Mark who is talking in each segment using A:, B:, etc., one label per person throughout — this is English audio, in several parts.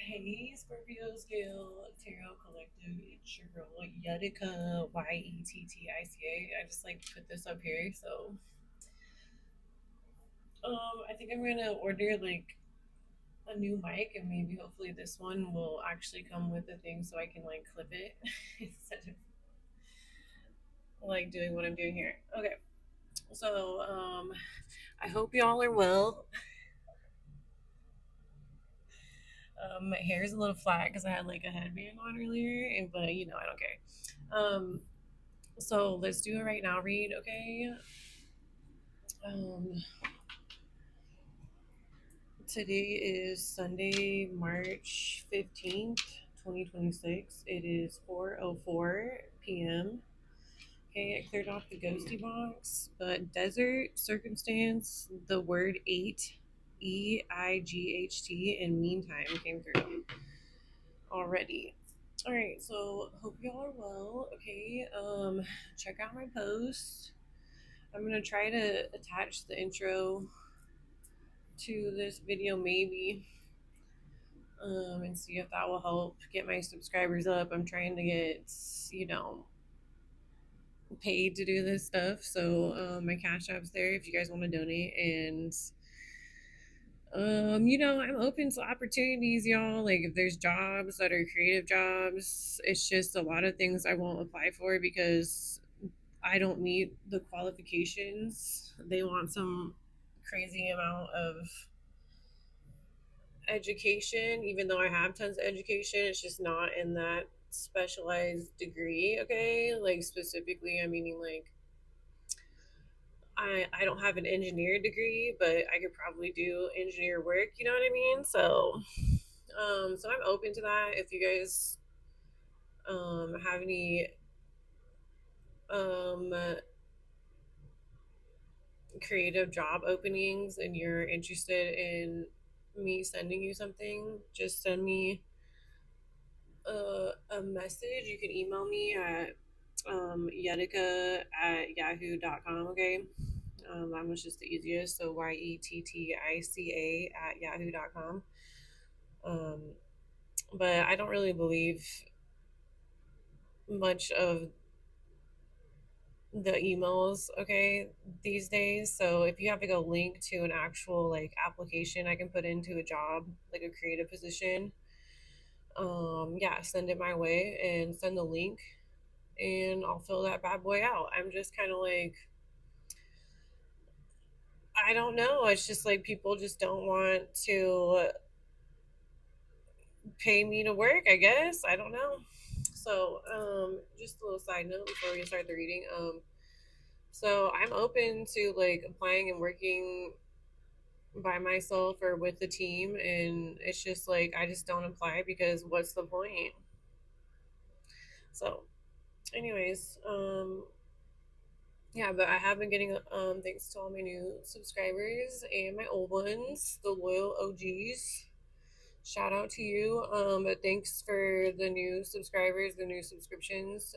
A: Hey, Scorpio Scale Tarot Collective. It's your girl Yetica Yettittica. I just like put this up here, so I think I'm gonna order like a new mic, and maybe hopefully this one will actually come with a thing so I can like clip it instead of like doing what I'm doing here. Okay, so I hope y'all are well. My hair is a little flat because I had like a headband on earlier, but I don't care. So let's do it right now, read, okay? Um, Today is Sunday, March 15th, 2026. It is 4:04 p.m. Okay, I cleared off the ghosty box, but desert, circumstance, the word eight, EIGHT, and meantime came through already. All right, so hope y'all are well. Okay, check out my post. I'm gonna try to attach the intro to this video maybe, and see if that will help get my subscribers up. I'm trying to get, you know, paid to do this stuff. So my cash app's there if you guys want to donate. And I'm open to opportunities, y'all. Like if there's jobs that are creative jobs, it's just a lot of things I won't apply for because I don't meet the qualifications. They want some crazy amount of education, even though I have tons of education. It's just not in that specialized degree, okay? Like specifically, I'm meaning like I don't have an engineer degree, but I could probably do engineer work, you know what I mean? So I'm open to that. If you guys have any um creative job openings and you're interested in me sending you something, just send me a message. You can email me at Yetica@yahoo.com. Okay. That was just the easiest. So Yettica@yahoo.com. Um, but I don't really believe much of the emails, okay, these days. So if you have like a link to an actual like application I can put into a job, like a creative position, yeah, send it my way and send the link and I'll fill that bad boy out. I'm just kind of like, I don't know. It's just like people just don't want to pay me to work, I guess. I don't know. So, just a little side note before we start the reading. So I'm open to like applying and working by myself or with the team, and it's just like I just don't apply because what's the point? So, anyways, yeah, but I have been getting thanks to all my new subscribers and my old ones, the loyal OGs. Shout out to you. But thanks for the new subscribers, the new subscriptions.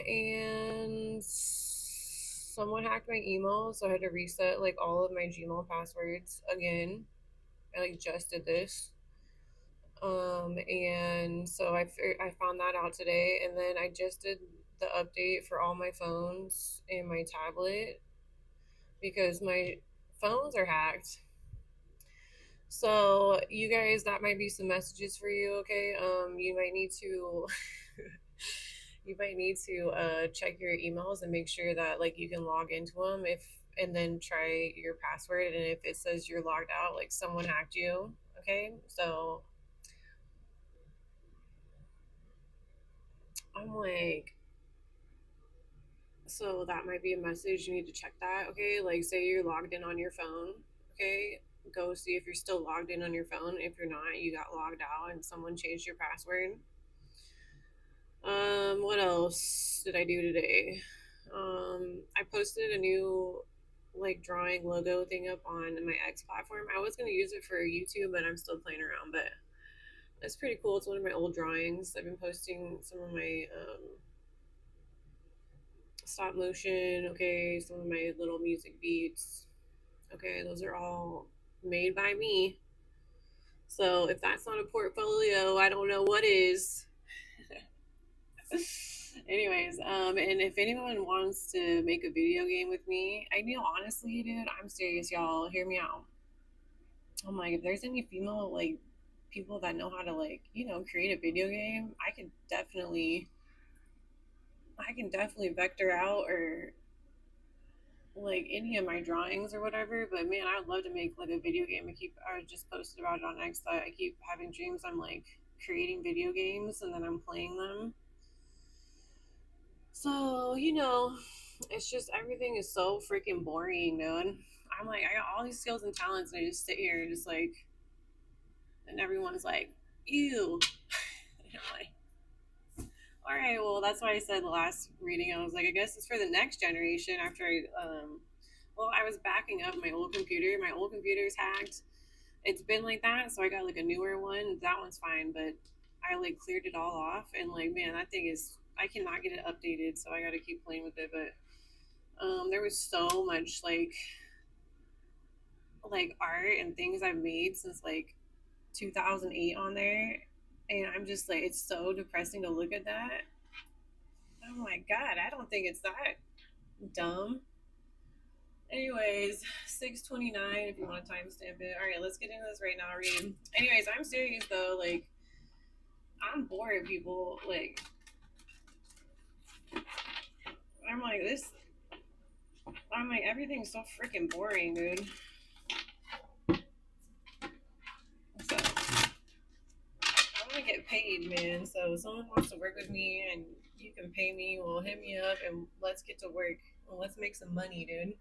A: And someone hacked my email, so I had to reset like all of my Gmail passwords again. I like just did this. And so I found that out today, and then I just did the update for all my phones and my tablet because my phones are hacked. So you guys, that might be some messages for you. Okay, you might need to you might need to check your emails and make sure that like you can log into them if and then try your password, and if it says you're logged out, like someone hacked you. Okay, so I'm like, so that might be a message. You need to check that. Okay, like say you're logged in on your phone. Okay, go see if you're still logged in on your phone. If you're not, you got logged out and someone changed your password. What else did I do today? I posted a new like drawing logo thing up on my X platform. I was gonna use it for YouTube, but I'm still playing around. But it's pretty cool. It's one of my old drawings. I've been posting some of my stop motion. Okay, some of my little music beats. Okay, those are all made by me. So if that's not a portfolio, I don't know what is. Anyways, and if anyone wants to make a video game with me, I know honestly, dude, I'm serious, y'all. Hear me out. I'm like, if there's any female like people that know how to like, create a video game, I can definitely vector out or like any of my drawings or whatever. But man, I'd love to make like a video game. I just posted about it on X that I keep having dreams. I'm like creating video games and then I'm playing them. So, it's just everything is so freaking boring, dude. I'm like, I got all these skills and talents, and I just sit here, just like, and everyone's like, ew. And I'm like, all right, well, that's why I said the last reading, I was like, I guess it's for the next generation after I was backing up my old computer. My old computer's hacked. It's been like that, so I got like a newer one. That one's fine, but I like cleared it all off, and like, man, that thing is, I cannot get it updated, so I got to keep playing with it. But there was so much like art and things I've made since like 2008 on there, and I'm just like, it's so depressing to look at that. Oh my god, I don't think it's that dumb. Anyways, 6:29 if you want to timestamp it. All right, let's get into this right now. Read. Anyways, I'm serious though. Like, I'm bored, people. Like, I'm like this. I'm like, everything's so freaking boring, dude. So I want to get paid, man. So if someone wants to work with me and you can pay me, well, hit me up and let's get to work. Well, let's make some money, dude.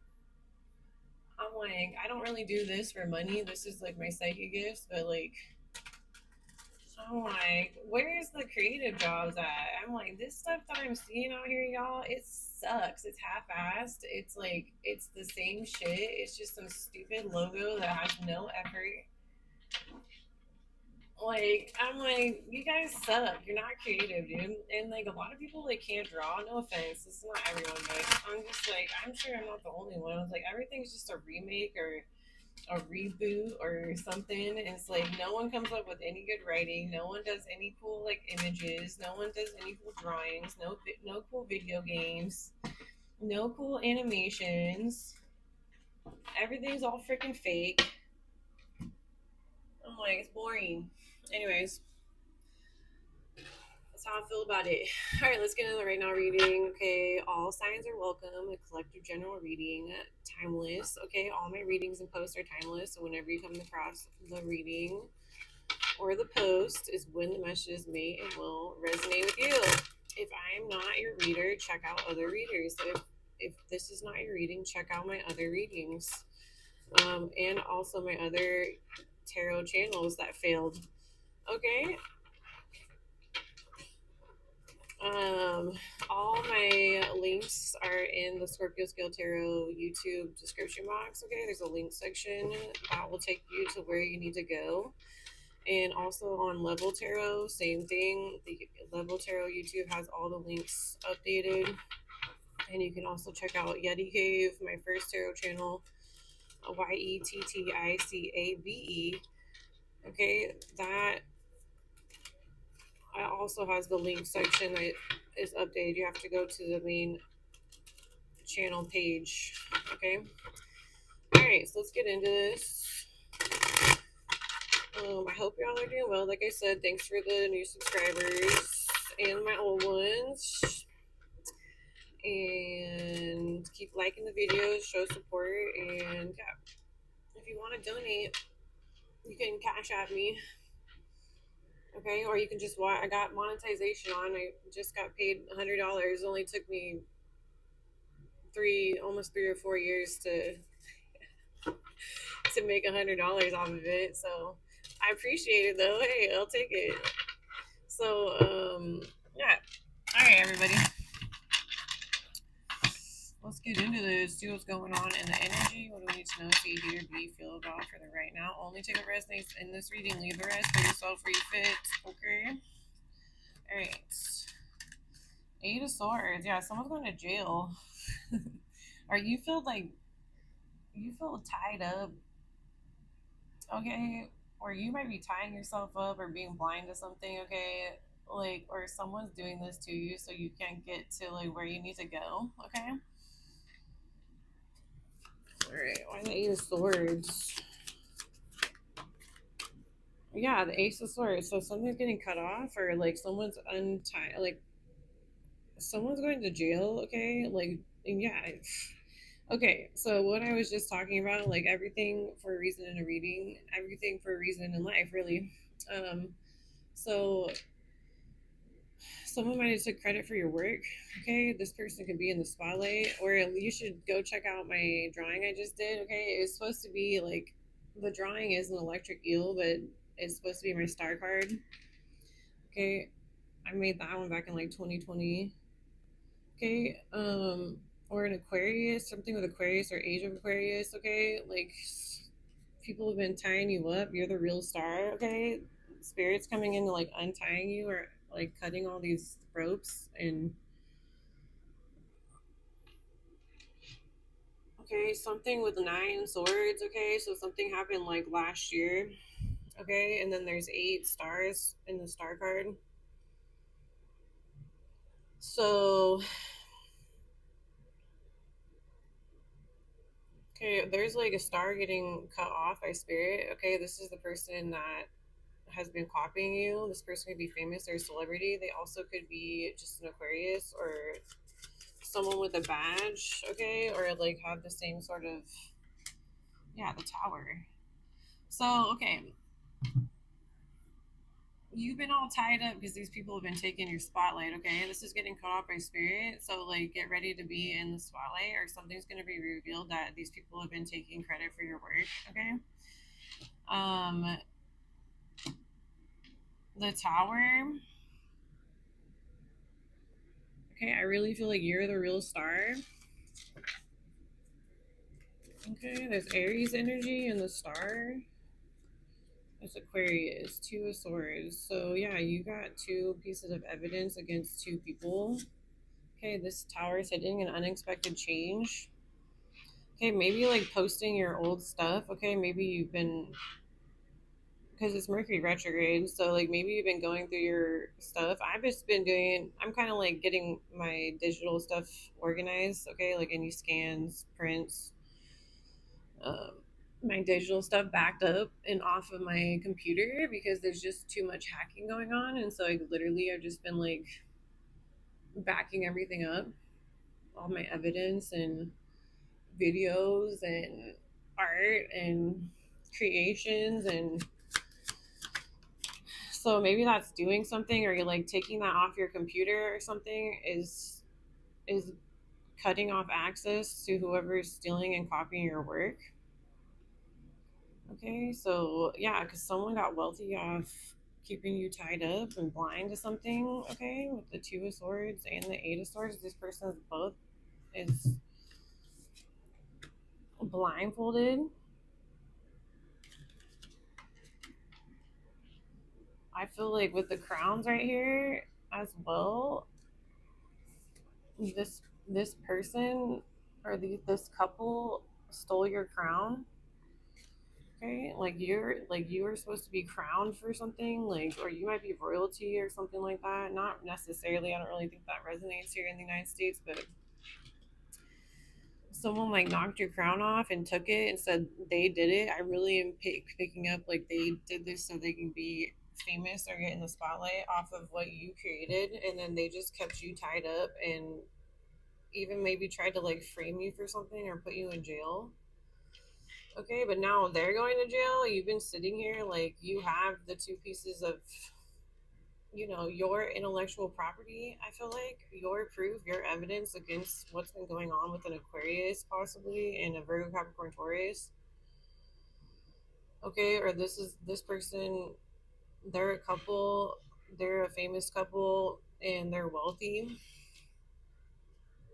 A: I'm like, I don't really do this for money. This is like my psychic gifts, but like, I'm like, where's the creative jobs at? I'm like, this stuff that I'm seeing out here, y'all, it sucks. It's half-assed. It's like, it's the same shit. It's just some stupid logo that has no effort. Like, I'm like, you guys suck. You're not creative, dude. And like, a lot of people like can't draw. No offense, this is not everyone, but I'm just like, I'm sure I'm not the only one. I was like, everything's just a remake or a reboot or something. And it's like no one comes up with any good writing. No one does any cool like images. No one does any cool drawings. No cool video games. No cool animations. Everything's all freaking fake. I'm like, it's boring. Anyways, that's how I feel about it. All right, let's get into the right now reading. Okay, all signs are welcome. A collective general reading, timeless. Okay, all my readings and posts are timeless. So whenever you come across the reading or the post is when the messages may and will resonate with you. If I'm not your reader, check out other readers. If this is not your reading, check out my other readings. And also my other tarot channels that failed. Okay. All my links are in the Scorpio Scale Tarot YouTube description box. Okay, there's a link section that will take you to where you need to go. And also on Level Tarot, same thing. The Level Tarot YouTube has all the links updated. And you can also check out Yeti Cave, my first tarot channel, YETTICAVE. Okay, that also has the link section that is updated. You have to go to the main channel page. Okay. All right, so let's get into this. I hope y'all are doing well. Like I said, thanks for the new subscribers and my old ones. And keep liking the videos, show support, and yeah, if you want to donate, you can cash at me. Okay, or you can just watch. I got monetization on. I just got paid $100. It only took me almost 3 or 4 years to make $100 off of it. So I appreciate it though. Hey, I'll take it. So yeah. All right, everybody. Let's get into this. See what's going on in the energy. What do we need to know, see, hear, be, feel about for the right now? Only take what resonates in this reading. Leave the rest for yourself where you fit. Okay. All right. 8 of Swords. Yeah, someone's going to jail. Or you feel tied up okay? Or you might be tying yourself up or being blind to something, okay? Like, or someone's doing this to you so you can't get to like where you need to go, okay? All right, why the Eight of Swords? Yeah, the Ace of Swords. So something's getting cut off, or like someone's untied, like someone's going to jail, okay? Like, yeah. Okay, so what I was just talking about, like everything for a reason in a reading, everything for a reason in life, really. Um, so someone might have took credit for your work. Okay, this person could be in the spotlight, or you should go check out my drawing I just did. Okay, it's supposed to be like the drawing is an electric eel, but it's supposed to be my star card. Okay, I made that one back in like 2020. Okay, or an Aquarius, something with Aquarius or Age of Aquarius. Okay, like people have been tying you up. You're the real star. Okay, spirits coming in to like untying you or like cutting all these ropes and okay, something with 9 swords. Okay, so something happened like last year. Okay, and then there's 8 stars in the star card. So okay, there's like a star getting cut off by spirit. Okay, this is the person that has been copying you. This person could be famous or a celebrity. They also could be just an Aquarius or someone with a badge, okay, or like have the same sort of yeah, the tower. So okay, you've been all tied up because these people have been taking your spotlight, okay? This is getting cut off by spirit, so like get ready to be in the spotlight or something's going to be revealed that these people have been taking credit for your work, okay? um the tower, okay, I really feel like you're the real star. Okay, there's Aries energy in the star. It's Aquarius, 2 of Swords. So yeah, you got 2 pieces of evidence against 2 people. Okay, this tower is hitting an unexpected change. Okay, maybe like posting your old stuff. Okay, maybe you've been because it's Mercury retrograde, so like maybe you've been going through your stuff. I've just been doing. I'm kind of like getting my digital stuff organized. Okay, like any scans, prints, um, my digital stuff backed up and off of my computer because there's just too much hacking going on, and so I literally I've just been like backing everything up, all my evidence and videos and art and creations, and so maybe that's doing something, or you're like taking that off your computer or something is cutting off access to whoever's stealing and copying your work. Okay, so yeah, because someone got wealthy off keeping you tied up and blind to something. Okay, with the 2 of Swords and the 8 of Swords, this person is both is blindfolded. I feel like with the crowns right here as well, this person or this couple stole your crown. Okay, like you were supposed to be crowned for something, like, or you might be royalty or something like that. Not necessarily. I don't really think that resonates here in the United States, but someone like knocked your crown off and took it and said they did it. I really am picking up like they did this so they can be famous or get in the spotlight off of what you created, and then they just kept you tied up and even maybe tried to like frame you for something or put you in jail. Okay, but now they're going to jail. You've been sitting here like you have the 2 pieces of your intellectual property. I feel like your proof, your evidence against what's been going on with an Aquarius possibly and a Virgo, Capricorn, Taurus. Okay, or this person, they're a couple, they're a famous couple and they're wealthy.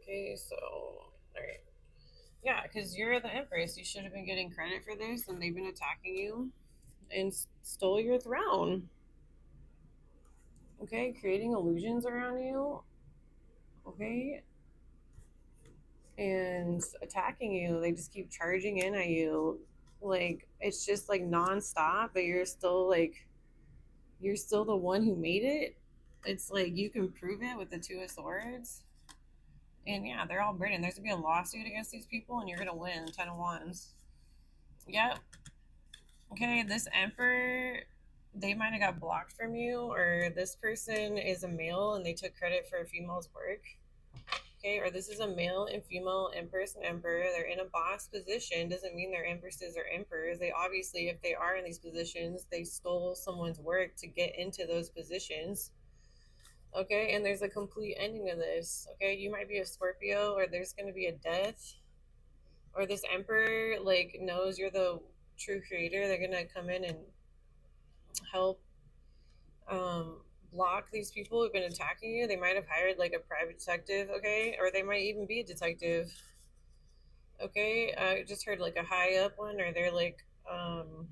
A: Okay, so all right. Yeah, because you're the Empress. You should have been getting credit for this, and they've been attacking you and stole your throne. Okay, creating illusions around you. Okay, and attacking you. They just keep charging in at you. Like it's just like nonstop, but you're still the one who made it. It's like you can prove it with the Two of Swords. And yeah, they're all Britain. There's gonna be a lawsuit against these people, and you're gonna win. Ten of Wands. Yep. Okay, this Emperor, they might have got blocked from you, or this person is a male and they took credit for a female's work. Okay, or this is a male and female empress and emperor. They're in a boss position. Doesn't mean they're empresses or emperors. They obviously, if they are in these positions, they stole someone's work to get into those positions. Okay, and there's a complete ending to this. Okay, you might be a Scorpio, or there's going to be a death, or this emperor like knows you're the true creator. They're going to come in and help um block these people who've been attacking you. They might have hired like a private detective, okay, or they might even be a detective. Okay, I just heard like a high up one, or um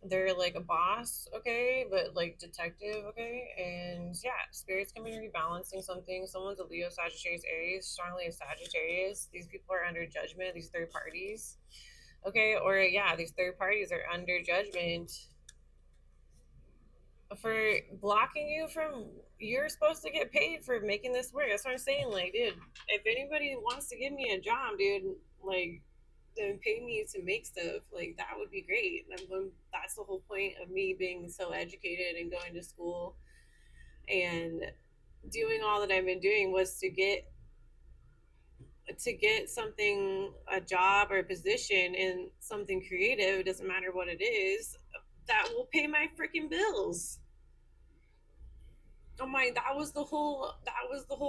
A: they're like a boss, okay, but like detective, okay. And yeah, spirit's coming to rebalancing something. Someone's a Leo, Sagittarius, Aries, strongly a Sagittarius. These people are under judgment, these third parties, okay, or yeah, these third parties are under judgment for blocking you from, you're supposed to get paid for making this work. That's what I'm saying. Like, dude, if anybody wants to give me a job, dude, like, then pay me to make stuff. Like, that would be great. That's the whole point of me being so educated and going to school and doing all that I've been doing, was to get something, a job or a position in something creative. It doesn't matter what it is, that will pay my freaking bills. Oh my, that was the whole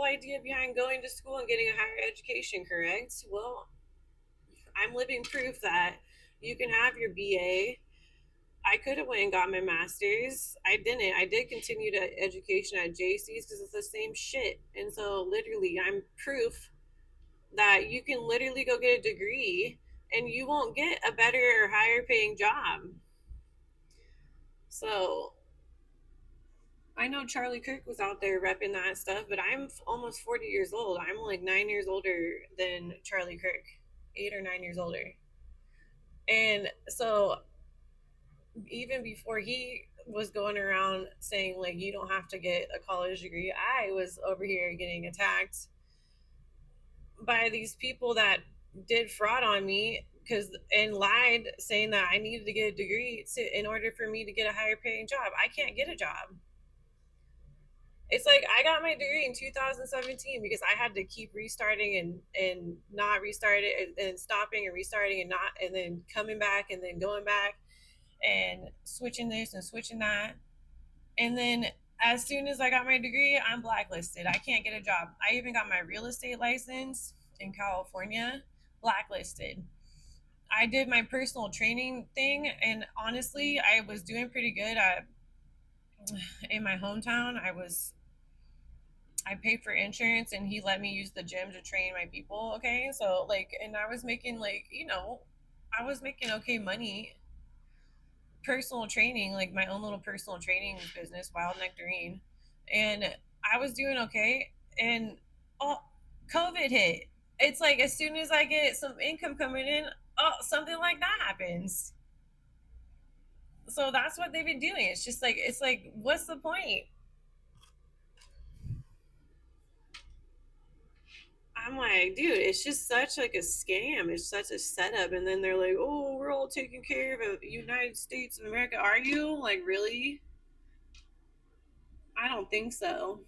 A: idea behind going to school and getting a higher education, correct? Well, I'm living proof that you can have your BA. I could have went and got my master's. I didn't. I did continue to education at JC's because it's the same shit. And so literally I'm proof that you can literally go get a degree and you won't get a better or higher paying job. So I know Charlie Kirk was out there repping that stuff, but I'm almost 40 years old. I'm like 9 years older than Charlie Kirk, 8 or 9 years older. And so even before he was going around saying, like, you don't have to get a college degree, I was over here getting attacked by these people that did fraud on me because and lied, saying that I needed to get a degree in order for me to get a higher paying job. I can't get a job. It's like I got my degree in 2017 because I had to keep restarting and not restart it, and stopping and restarting and not, and then coming back and then going back and switching this and switching that. And then as soon as I got my degree, I'm blacklisted. I can't get a job. I even got my real estate license in California, blacklisted. I did my personal training thing, and honestly, I was doing pretty good. In my hometown, I paid for insurance and he let me use the gym to train my people. Okay. So, like, and I was making, like, I was making okay money, personal training, like my own little personal training business, Wild Nectarine. And I was doing okay. And oh, COVID hit. It's like as soon as I get some income coming in, oh, something like that happens. So that's what they've been doing. It's like, what's the point? I'm like, dude, it's just such like a scam. It's such a setup. And then they're like, oh, we're all taken care of the United States of America. Are you? Like, really? I don't think so.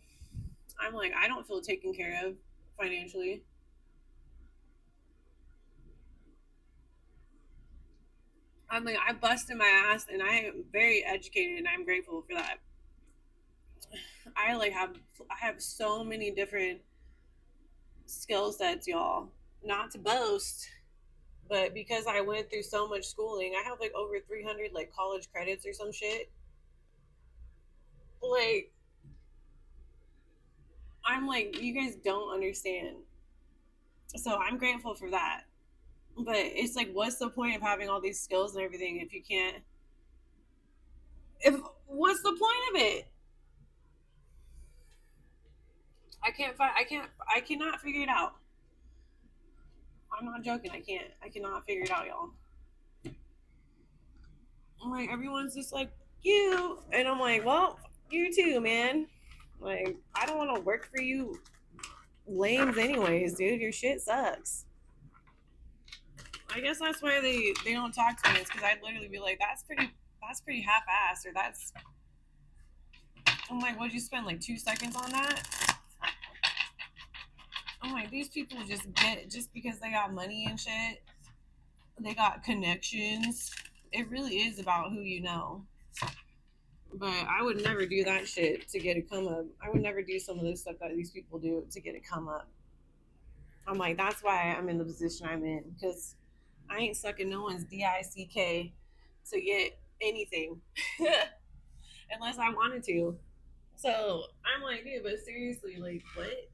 A: I'm like, I don't feel taken care of financially. I'm like, I busted my ass and I am very educated and I'm grateful for that. I have so many different skill sets, y'all. Not to boast, but because I went through so much schooling, I have like over 300 like college credits or some shit. Like, I'm like, you guys don't understand. So I'm grateful for that. But it's like, what's the point of having all these skills and everything if you can't? If What's the point of it? I cannot figure it out. I'm not joking. I cannot figure it out, y'all. I'm like, everyone's just like, you. And I'm like, well, you too, man. Like, I don't want to work for you lames anyways, dude. Your shit sucks. I guess that's why they don't talk to me. It's because I'd literally be like, that's pretty half-assed, or that's. I'm like, what'd you spend like 2 seconds on that? I'm like, these people just because they got money and shit, they got connections. It really is about who you know. But I would never do that shit to get a come up. I would never do some of this stuff that these people do to get a come up. I'm like, that's why I'm in the position I'm in, because I ain't sucking no one's dick to get anything unless I wanted to. So I'm like, dude, but seriously, like, what?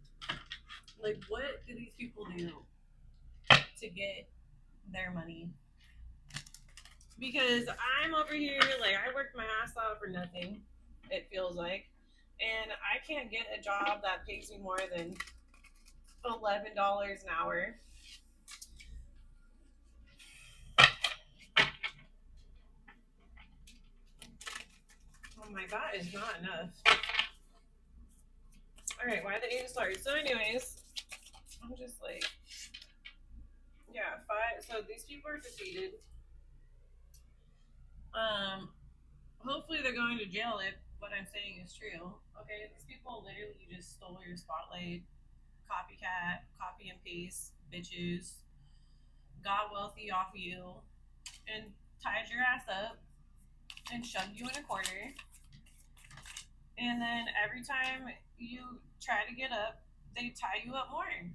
A: Like, what do these people do to get their money? Because I'm over here, like, I worked my ass off for nothing, it feels like. And I can't get a job that pays me more than $11 an hour. Oh my god, it's not enough. Alright, why the 8 stars? So anyways, I'm just like, yeah, 5. So these people are defeated. Hopefully they're going to jail if what I'm saying is true. Okay, these people literally just stole your spotlight, copycat, copy and paste, bitches, got wealthy off you, and tied your ass up and shoved you in a corner. And then every time you try to get up, they tie you up more.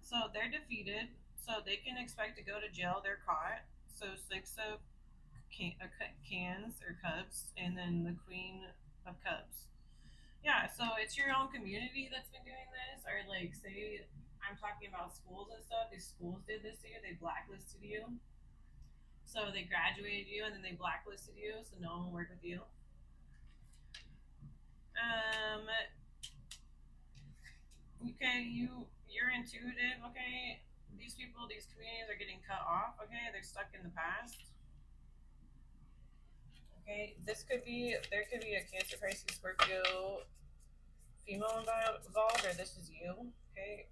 A: So they're defeated. So they can expect to go to jail. They're caught. So 6 of cans or cups, and then the Queen of Cups. Yeah, so it's your own community that's been doing this, or like, say, I'm talking about schools and stuff. These schools did this to you. They blacklisted you. So they graduated you, and then they blacklisted you, so no one will work with you. Um, okay, you're intuitive. Okay, these people, these communities are getting cut off. Okay, they're stuck in the past. Okay, there could be a Cancer, Pisces, Scorpio, female involved, or this is you. Okay,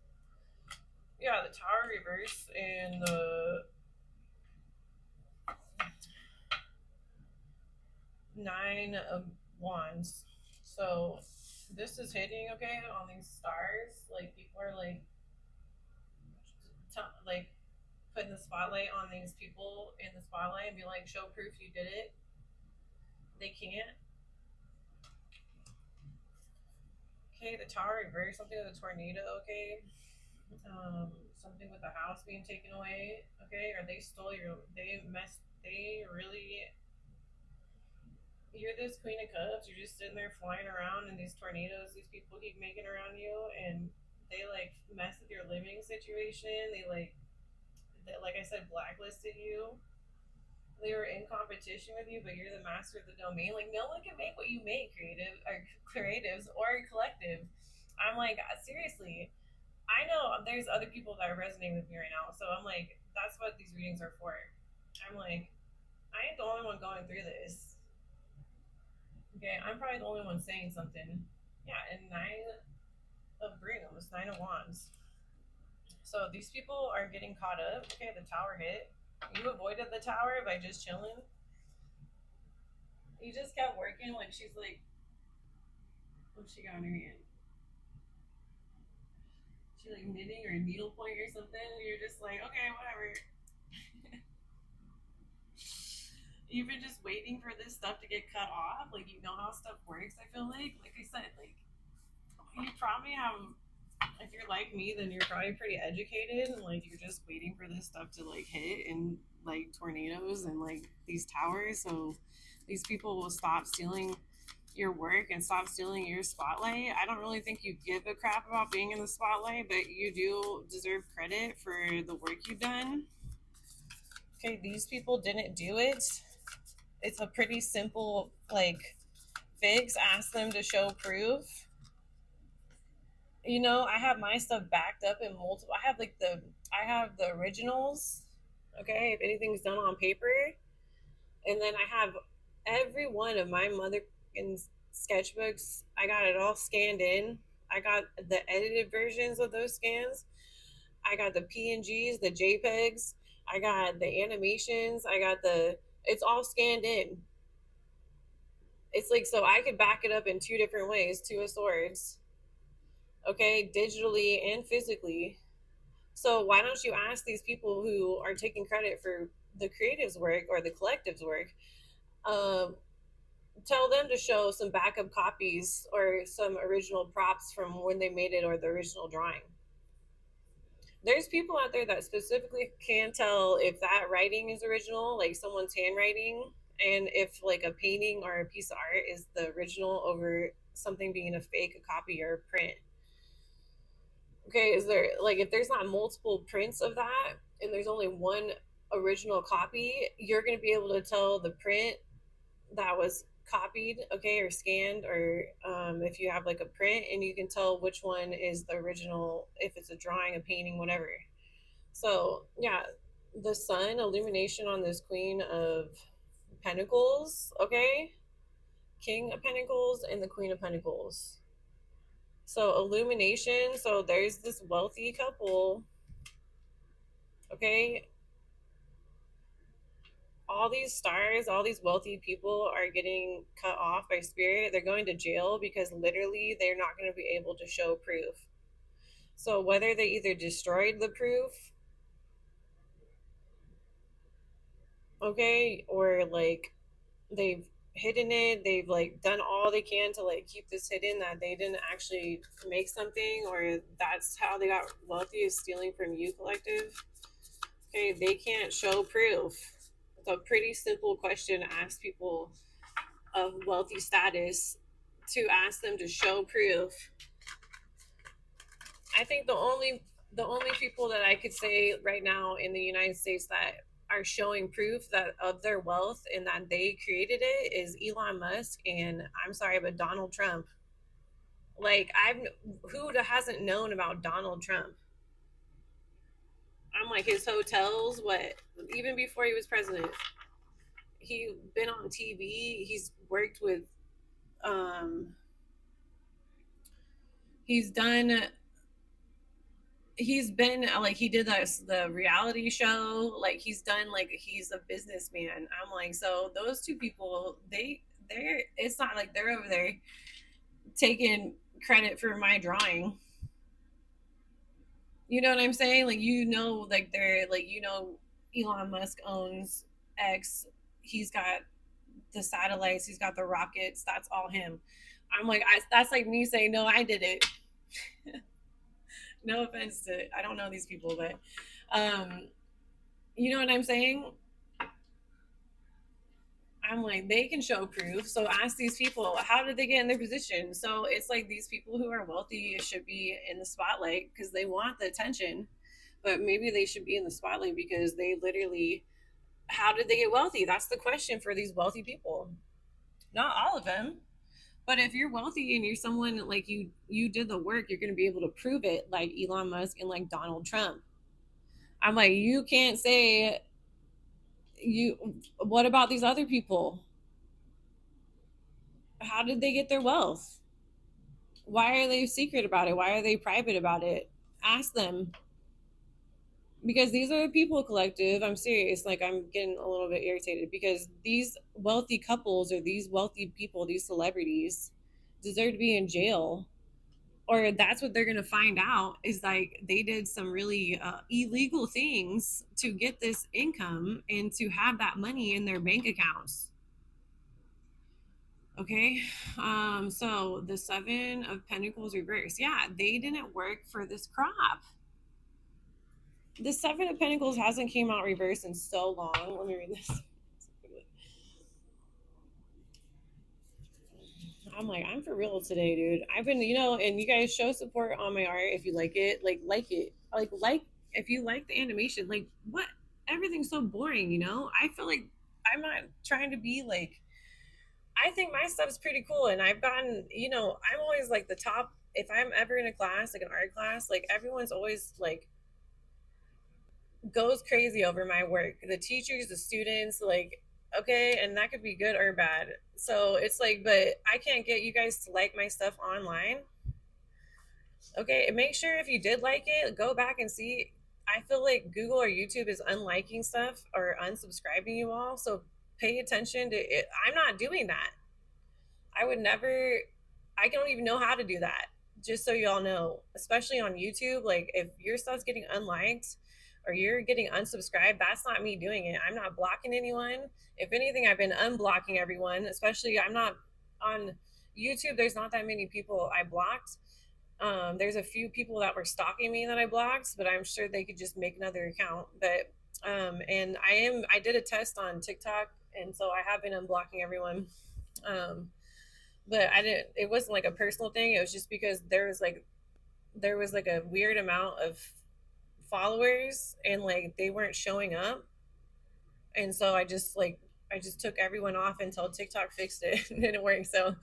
A: yeah, the Tower reverse and the 9 of Wands. So this is hitting, okay, on these stars. Like, people are like, like, putting the spotlight on these people in the spotlight and be like, show proof you did it. They can't. Okay, the Tower reverse, something with a tornado. Okay, something with the house being taken away. Okay, or they stole your. They really. You're this Queen of Cups. You're just sitting there flying around, and these tornadoes, these people keep making around you, and they like mess with your living situation. Like I said, blacklisted you. They were in competition with you, but you're the master of the domain. Like, no one can make what you make, creatives or collective. I'm like, seriously. I know there's other people that are resonating with me right now, so I'm like, that's what these readings are for. I'm like, I ain't the only one going through this. Okay, I'm probably the only one saying something. Yeah, and 9 of Brooms, 9 of Wands. So these people are getting caught up. Okay, the Tower hit. You avoided the Tower by just chilling. You just kept working. Like, she's like, what's she got in her hand? She like knitting or needlepoint or something. You're just like, okay, whatever. You've been just waiting for this stuff to get cut off. Like, you know how stuff works. I feel like I said, like, you probably have. If you're like me, then you're probably pretty educated, and like, you're just waiting for this stuff to like hit, and like tornadoes and like these towers, so these people will stop stealing your work and stop stealing your spotlight. I don't really think you give a crap about being in the spotlight, but you do deserve credit for the work you've done. Okay, these people didn't do it. It's a pretty simple like fix. Ask them to show proof. You know, I have my stuff backed up in multiple. I have the originals. Okay, if anything's done on paper, and then I have every one of my mother and sketchbooks. I got it all scanned in. I got the edited versions of those scans. I got the PNGs, the JPEGs. I got the animations. I got the. It's all scanned in. It's like so I could back it up in two different ways, two of swords. Okay, digitally and physically. So why don't you ask these people who are taking credit for the creative's work or the collective's work? Um, Tell them to show some backup copies or some original props from when they made it or the original drawing. There's people out there that specifically can tell if that writing is original, like someone's handwriting, and if like a painting or a piece of art is the original over something being a fake, a copy, or a print. Okay, is there like if there's not multiple prints of that and there's only one original copy, you're going to be able to tell the print that was copied, okay, or scanned, or if you have like a print, and you can tell which one is the original if it's a drawing, a painting, whatever. So yeah, the sun illumination on this Queen of Pentacles, okay, King of Pentacles and the Queen of Pentacles. So illumination. So there's this wealthy couple, okay, all these stars, all these wealthy people are getting cut off by spirit. They're going to jail because literally they're not going to be able to show proof. So whether they either destroyed the proof, okay, or like they've hidden it, they've like done all they can to like keep this hidden that they didn't actually make something, or that's how they got wealthy is stealing from you, collective. Okay, they can't show proof. It's a pretty simple question to ask people of wealthy status, to ask them to show proof. I think the only people that I could say right now in the United States that are showing proof that of their wealth and that they created it is Elon Musk and, I'm sorry, but Donald Trump. Like I've who hasn't known about Donald Trump? I'm like his hotels, what, even before he was president. He been on TV. He's worked with um he's done he's been like he did the reality show, like he's done, like he's a businessman. I'm like, so those two people, they're it's not like they're over there taking credit for my drawing. You know what I'm saying? Like, you know, like they're like, you know, Elon Musk owns X. He's got the satellites, he's got the rockets, that's all him. I'm like, that's like me saying, no, I did it. No offense to, I don't know these people, but um you know what I'm saying? I'm like, they can show proof. So ask these people, how did they get in their position? So it's like these people who are wealthy should be in the spotlight because they want the attention, but maybe they should be in the spotlight because they literally, how did they get wealthy? That's the question for these wealthy people. Not all of them, but if you're wealthy and you're someone like you did the work, you're going to be able to prove it, like Elon Musk and like Donald Trump. I'm like, you can't say you. What about these other people? How did they get their wealth? Why are they secret about it? Why are they private about it? Ask them. Because these are the people, collective. I'm serious. Like, I'm getting a little bit irritated because these wealthy couples or these wealthy people, these celebrities, deserve to be in jail. Or that's what they're going to find out, is like they did some really illegal things to get this income and to have that money in their bank accounts. Okay. So the Seven of Pentacles reverse. Yeah, they didn't work for this crop. The Seven of Pentacles hasn't came out reverse in so long. Let me read this. I'm like, I'm for real today, dude. I've been, and you guys show support on my art if you like it. Like it. Like if you like the animation. Like, what? Everything's so boring, I feel like I'm not trying to be like, I think my stuff's pretty cool, and I've gotten, I'm always like the top if I'm ever in a class, like an art class, like everyone's always like goes crazy over my work. The teachers, the students, like, okay, and that could be good or bad. So it's like, but I can't get you guys to like my stuff online. Okay, and make sure if you did like it, go back and see. I feel like Google or YouTube is unliking stuff or unsubscribing you all. So pay attention to it. I'm not doing that. I would never, I don't even know how to do that. Just so y'all know, especially on YouTube, like if your stuff's getting unliked or you're getting unsubscribed, that's not me doing it. I'm not blocking anyone. If anything, I've been unblocking everyone, especially I'm not on YouTube. There's not that many people I blocked. There's a few people that were stalking me that I blocked, but I'm sure they could just make another account. But and I did a test on TikTok, and so I have been unblocking everyone. Um, but I didn't. It wasn't like a personal thing. It was just because there was like a weird amount of followers, and like they weren't showing up, and so I just took everyone off until TikTok fixed it. It didn't work. So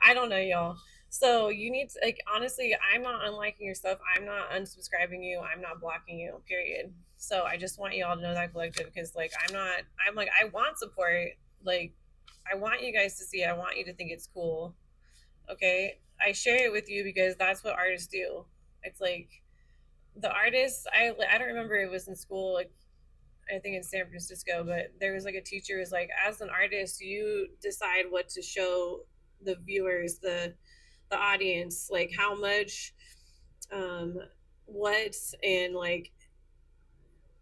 A: I don't know, y'all. So you need to, like, honestly, I'm not unliking your stuff. I'm not unsubscribing you. I'm not blocking you, period. So I just want you all to know that, collective, because like I'm like, I want support. Like, I want you guys to see it. I want you to think it's cool. Okay. I share it with you because that's what artists do. It's like the artists, I don't remember, it was in school, like I think in San Francisco, but there was like a teacher was like, as an artist, you decide what to show the viewers, the audience, like how much, um, what, and like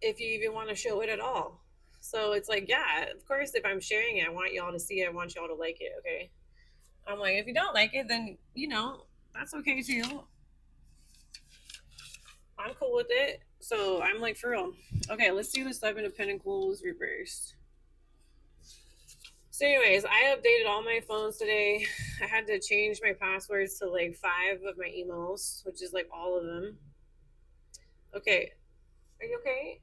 A: if you even want to show it at all. So it's like, yeah, of course, if I'm sharing it, I want y'all to see it. I want y'all to like it. Okay. I'm like, if you don't like it, then that's okay too. I'm cool with it. So I'm like, for real. Okay, let's do the Seven of Pentacles reversed. So, anyways, I updated all my phones today. I had to change my passwords to like 5 of my emails, which is like all of them. Okay, are you okay?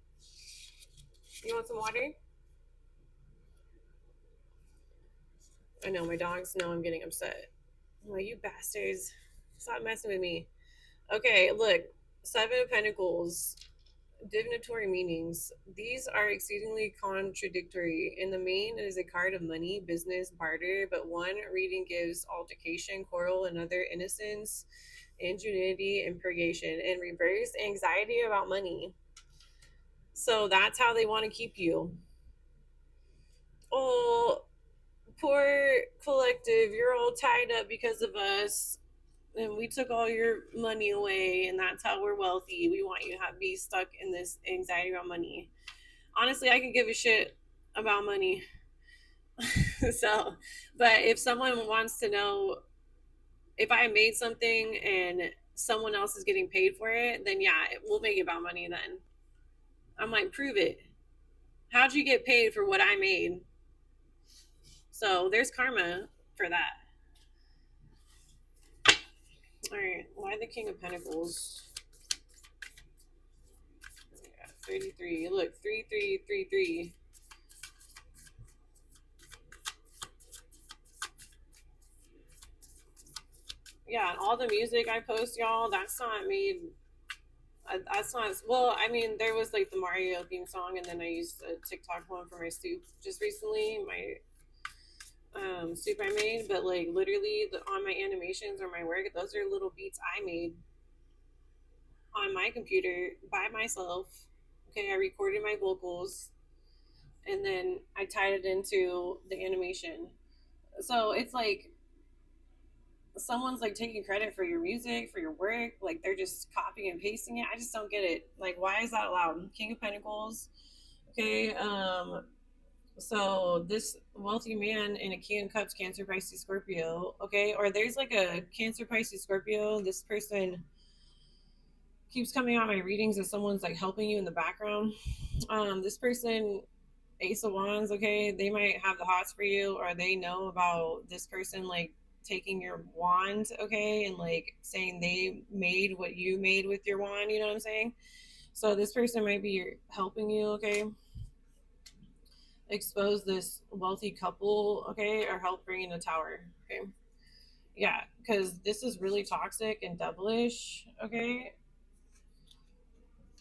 A: You want some water? I know my dogs know I'm getting upset. Oh, you bastards. Stop messing with me. Okay, look. 7 of Pentacles. Divinatory meanings. These are exceedingly contradictory. In the main, it is a card of money, business, barter, but one reading gives altercation, quarrel, another innocence, ingenuity, and purgation. In reverse, anxiety about money. So that's how they want to keep you. Oh, poor collective, you're all tied up because of us. And we took all your money away, and that's how we're wealthy. We want you to be stuck in this anxiety around money. Honestly, I can give a shit about money. So, but if someone wants to know if I made something and someone else is getting paid for it, then yeah, we'll make it about money then. I'm like, prove it. How'd you get paid for what I made? So there's karma for that. All right, why the King of Pentacles? Yeah, 33. Look, 3333. Yeah, and all the music I post, y'all, that's not made. That's not, well, I mean, there was like the Mario theme song, and then I used a TikTok one for my soup just recently, my soup I made. But like literally, on my animations or my work, those are little beats I made on my computer by myself. Okay, I recorded my vocals, and then I tied it into the animation. So it's like someone's like taking credit for your music, for your work, like they're just copying and pasting it. I just don't get it. Like, why is that allowed? King of Pentacles. Okay, so this wealthy man in a King of Cups, Cancer, Pisces, Scorpio. Okay, or there's like a Cancer, Pisces, Scorpio. This person keeps coming out my readings as someone's like helping you in the background. This person, Ace of Wands, okay, they might have the hots for you, or they know about this person like taking your wand, okay, and like saying they made what you made with your wand, you know what I'm saying? So this person might be helping you, okay, expose this wealthy couple, okay, or help bring in a tower, okay. Yeah, because this is really toxic and devilish. Okay.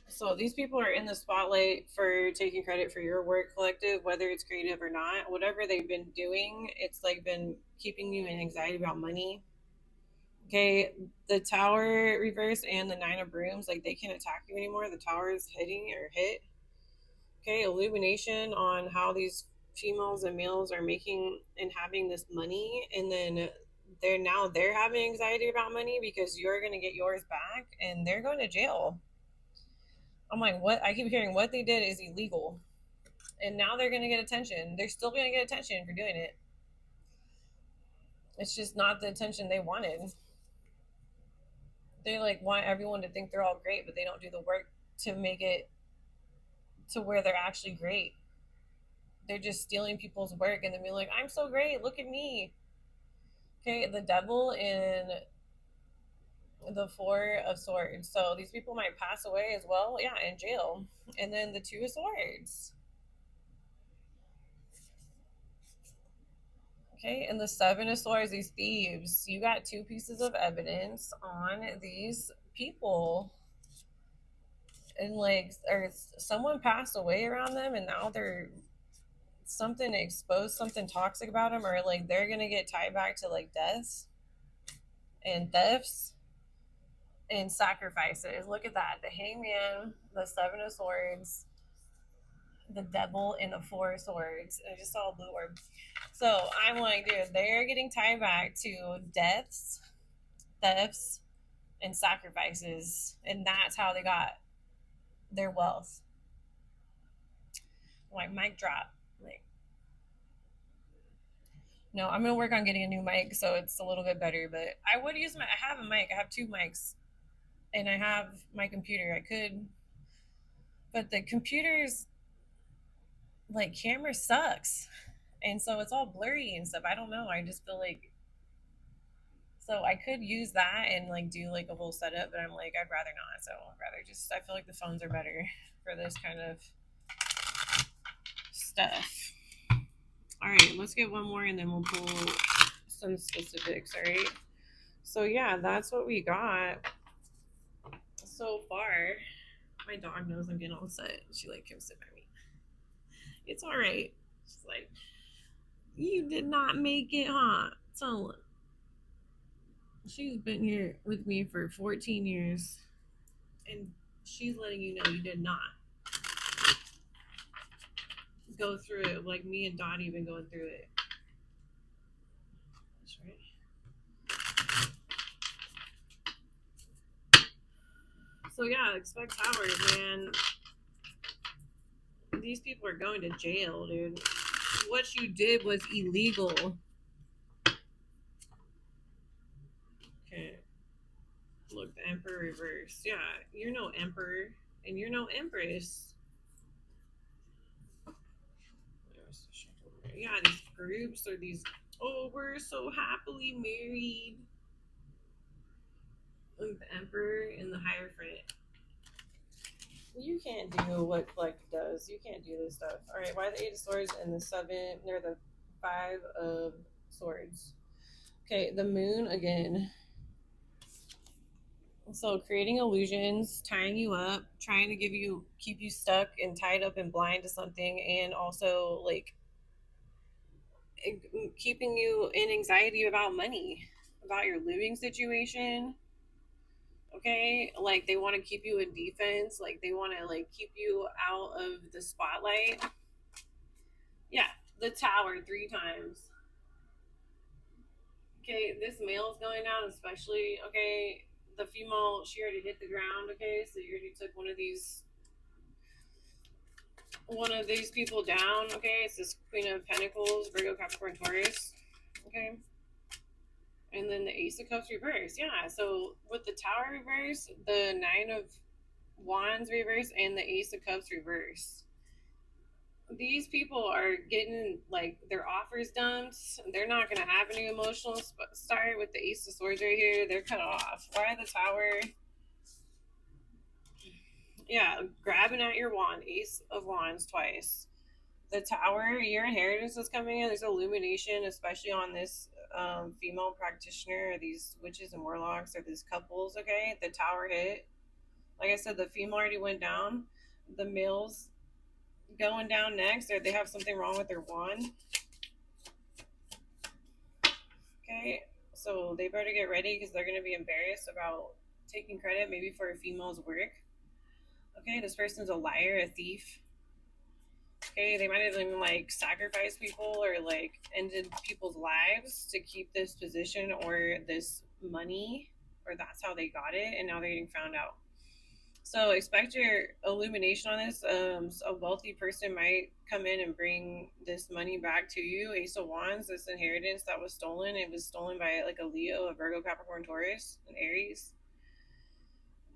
A: So these people are in the spotlight for taking credit for your work collective, whether it's creative or not. Whatever they've been doing, it's like been keeping you in anxiety about money. Okay, the tower reverse and the nine of brooms, like they can't attack you anymore. The tower is hitting or hit. Okay, illumination on how these females and males are making and having this money, and then they're having anxiety about money because you're gonna get yours back, and they're going to jail. I'm like, what? I keep hearing what they did is illegal, and now they're gonna get attention. They're still gonna get attention for doing it. It's just not the attention they wanted. They like want everyone to think they're all great, but they don't do the work to make it to where they're actually great. They're just stealing people's work and then being like, I'm so great, look at me. Okay, the devil in the four of swords. So these people might pass away as well, yeah, in jail. And then the two of swords. Okay, and the seven of swords, these thieves. You got two pieces of evidence on these people. And like, or someone passed away around them and now they're something exposed, something toxic about them, or like they're gonna get tied back to like deaths and thefts and sacrifices. Look at that. The hangman, the seven of swords, the devil, and the four of swords. I just saw a blue orb. So I'm like, dude, they're getting tied back to deaths, thefts, and sacrifices. And that's how they got their wealth. I'm like, mic drop. Like, no, I'm gonna work on getting a new mic so it's a little bit better. But I would use my. I have a mic. I have two mics, and I have my computer. I could, but the computer's like camera sucks, and so it's all blurry and stuff. I don't know. I just feel like so I could use that and like do like a whole setup, but I'm like I'd rather not. So I'd rather just. I feel like the phones are better for this kind of stuff. All right, let's get one more and then we'll pull some specifics. All right. So yeah, that's what we got so far. My dog knows I'm getting all set. She like comes sit by me. It's all right. She's like, you did not make it, huh? So she's been here with me for 14 years, and she's letting you know you did not go through it like me and Dottie been going through it. That's right. So yeah, expect towers, man. These people are going to jail, dude. What you did was illegal. Okay. Look, the Emperor reverse. Yeah, you're no Emperor, and you're no Empress. Yeah, these groups or these, oh, we're so happily married. Look, the Emperor and the Hierophant. You can't do what collective does. You can't do this stuff. All right, why the Eight of Swords and the Seven, or the Five of Swords? Okay, the Moon again. So creating illusions, tying you up, trying to keep you stuck and tied up and blind to something, and also like keeping you in anxiety about money, about your living situation. Okay, like they want to keep you in defense, like they want to like keep you out of the spotlight. Yeah, the tower 3 times. Okay, this male's going down, especially. Okay, the female, she already hit the ground. Okay, so you already took one of these people down. Okay, it's this Queen of Pentacles, Virgo, Capricorn, Taurus. Okay, and then the Ace of Cups reverse. Yeah, so with the Tower reverse, the Nine of Wands reverse, and the Ace of Cups reverse, these people are getting like their offers dumped. They're not going to have any emotional start with the Ace of Swords right here. They're cut off. Why the Tower? Yeah, grabbing at your wand, Ace of Wands twice. The Tower, your inheritance is coming in. There's illumination, especially on this female practitioner, or these witches and warlocks, or these couples. Okay, the tower hit. Like I said, the female already went down. The male's going down next, or they have something wrong with their wand. Okay, so they better get ready because they're going to be embarrassed about taking credit maybe for a female's work. Okay, this person's a liar, a thief. Okay, they might have even like sacrificed people or like ended people's lives to keep this position or this money, or that's how they got it, and now they're getting found out. So expect your illumination on this. A wealthy person might come in and bring this money back to you. Ace of Wands, this inheritance that was stolen. It was stolen by like a Leo, a Virgo, Capricorn, Taurus, and Aries.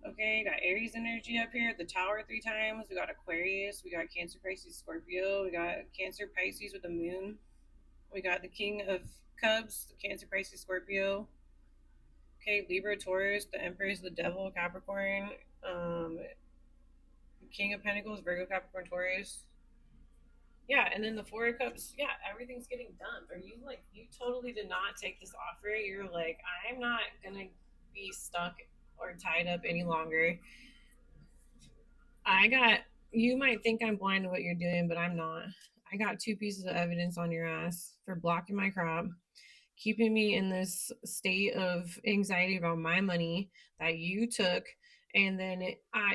A: Okay, got Aries energy up here at the tower 3 times. We got Aquarius, we got Cancer, Pisces, Scorpio. We got Cancer, Pisces with the moon. We got the King of Cups, Cancer, Pisces, Scorpio. Okay, Libra, Taurus, the Empress, the Devil, Capricorn. King of Pentacles, Virgo, Capricorn, Taurus. Yeah, and then the Four of Cups. Yeah, everything's getting done. Or you totally did not take this offer. You're like, I'm not gonna be stuck or tied up any longer. You might think I'm blind to what you're doing, but I'm not. I got 2 pieces of evidence on your ass for blocking my crop, keeping me in this state of anxiety about my money that you took, and then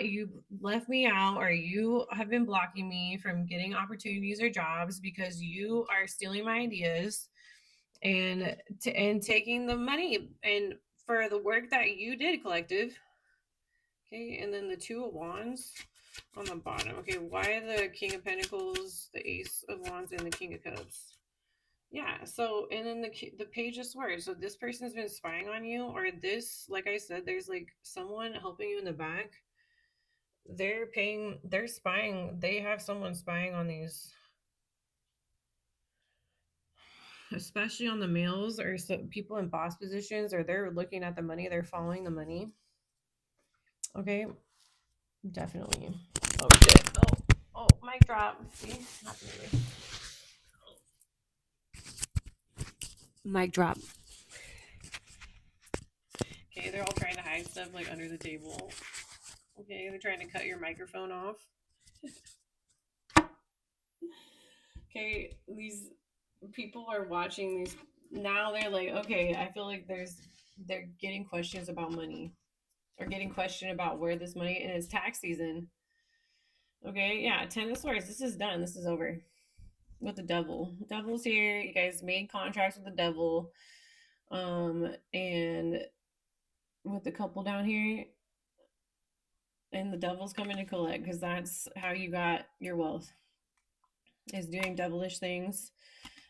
A: you left me out, or you have been blocking me from getting opportunities or jobs because you are stealing my ideas and taking the money and for the work that you did, collective. Okay, and then the 2 of Wands on the bottom. Okay, why the King of Pentacles, the Ace of Wands, and the King of Cups? Yeah, so, and then the Page of Swords. So this person's been spying on you, or this, like I said, there's like someone helping you in the back. They're spying. They have someone spying on these, especially on the males or people in boss positions, or they're looking at the money, they're following the money. Okay, definitely. Oh shit. Oh, mic drop. See? Mic drop. Okay, they're all trying to hide stuff like under the table. Okay, they're trying to cut your microphone off. Okay, these people are watching these now. They're like, okay, I feel like they're getting questions about money, or getting questioned about where this money, and it's tax season. Okay, yeah, 10 of Swords. This is done. This is over. With the devil. Devil's here. You guys made contracts with the devil. And with the couple down here, and the devil's coming to collect, because that's how you got your wealth, is doing devilish things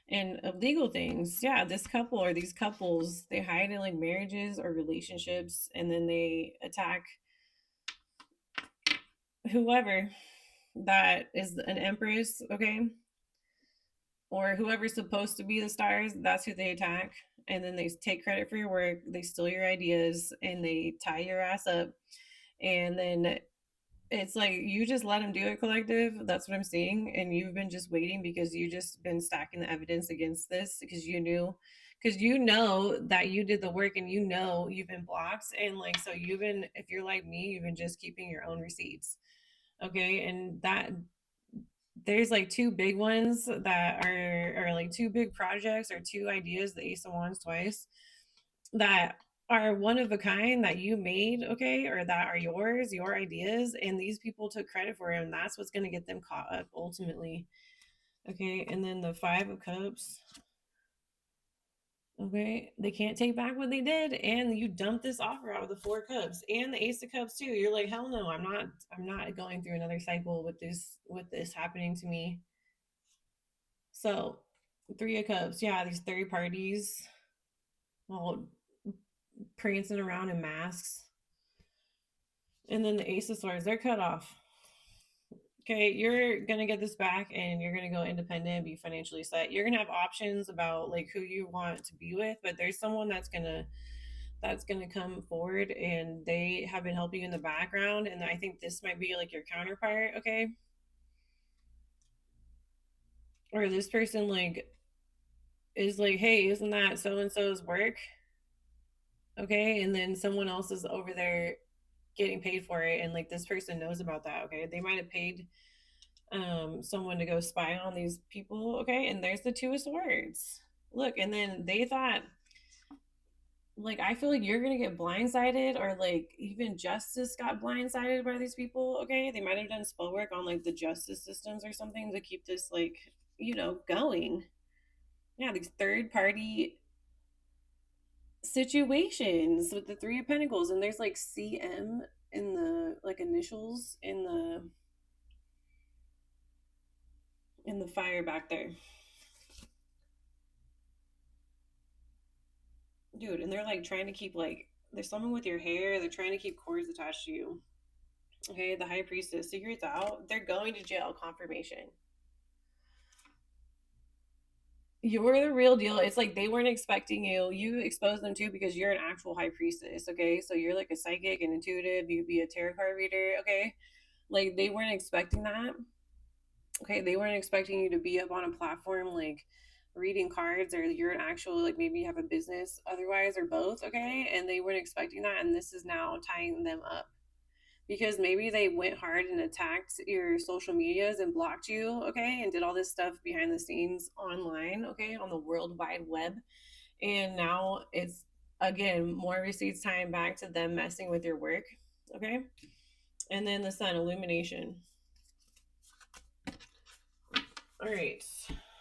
A: and illegal things. Yeah, this couple, or these couples, they hide in like marriages or relationships, and then they attack whoever that is an empress. Okay, or whoever's supposed to be the stars, that's who they attack. And then they take credit for your work, they steal your ideas, and they tie your ass up. And then it's like, you just let them do it, collective. That's what I'm seeing. And you've been just waiting because you just been stacking the evidence against this, because you know that you did the work, and you know you've been blocked. And like, so you've been, if you're like me, you've been just keeping your own receipts. Okay, and that there's like 2 big ones that are like 2 big projects, or 2 ideas, the Ace of Wands twice, that are one of a kind that you made, okay, or that are yours, your ideas, and these people took credit for it, and that's what's going to get them caught up ultimately. Okay, and then the 5 of Cups. Okay, they can't take back what they did, and you dumped this offer out with the 4 Cups and the Ace of Cups too. You're like, hell no, I'm not going through another cycle with this happening to me. So 3 of Cups, yeah, these third parties all prancing around in masks. And then the Ace of Swords, they're cut off. Okay, you're gonna get this back, and you're gonna go independent, be financially set. You're gonna have options about like who you want to be with, but there's someone that's gonna come forward, and they have been helping you in the background. And I think this might be like your counterpart. Okay, or this person, like, is like, hey, isn't that so and so's work? Okay. And then someone else is over there getting paid for it. And like this person knows about that. Okay. They might have paid someone to go spy on these people. Okay. And there's the two of swords. Look, and then they thought, like, I feel like you're gonna get blindsided, or like even justice got blindsided by these people. Okay. They might have done spell work on like the justice systems or something to keep this, like, going. Yeah, these third party situations with the Three of Pentacles, and there's like CM in the like initials in the fire back there. Dude, and they're like trying to keep, like, there's someone with your hair, they're trying to keep cords attached to you. Okay, the high priestess, secrets out, they're going to jail, confirmation. You're the real deal. It's like they weren't expecting you. You exposed them too because you're an actual high priestess. Okay, so you're like a psychic and intuitive. You'd be a tarot card reader. Okay, like they weren't expecting that. Okay, they weren't expecting you to be up on a platform like reading cards, or you're an actual, like, maybe you have a business otherwise, or both. Okay, and they weren't expecting that, and this is now tying them up because maybe they went hard and attacked your social medias and blocked you. Okay, and did all this stuff behind the scenes online. Okay, on the world wide web, and now it's, again, more receipts tying back to them messing with your work. Okay, and then the sun, illumination. All right,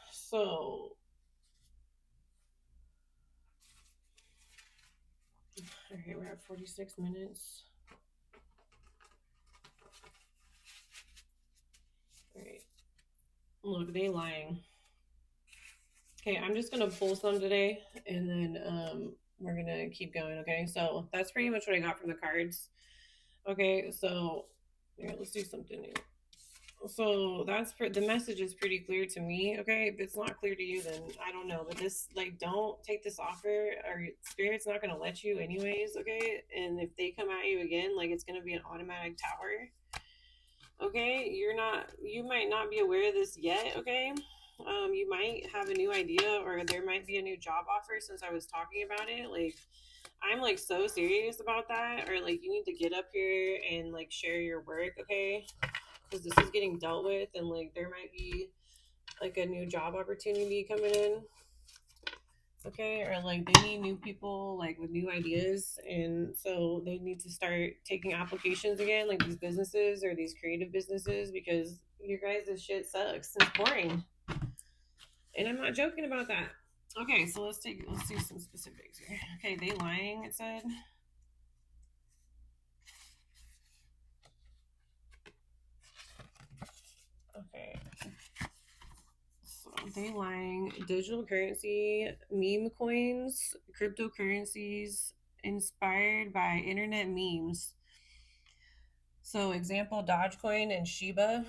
A: so okay, we're at 46 minutes. All right, look, they lying. Okay, I'm just gonna pull some today, and then we're gonna keep going. Okay, so that's pretty much what I got from the cards. Okay, so here, let's do something new. So the message is pretty clear to me. Okay, if it's not clear to you, then I don't know. But this, like, don't take this offer, or spirit's not gonna let you anyways. Okay, and if they come at you again, like, it's gonna be an automatic tower. Okay, you might not be aware of this yet. Okay, you might have a new idea, or there might be a new job offer since I was talking about it. Like, I'm like so serious about that, or like you need to get up here and like share your work. Okay, because this is getting dealt with, and like there might be like a new job opportunity coming in. Okay, or like they need new people, like with new ideas, and so they need to start taking applications again, like these businesses or these creative businesses, because you guys, this shit sucks, it's boring, and I'm not joking about that. Okay, so let's do some specifics here. Okay, they lying, it said. Okay, so they lying, digital currency, meme coins, cryptocurrencies inspired by internet memes. So, example, Dogecoin and Shiba,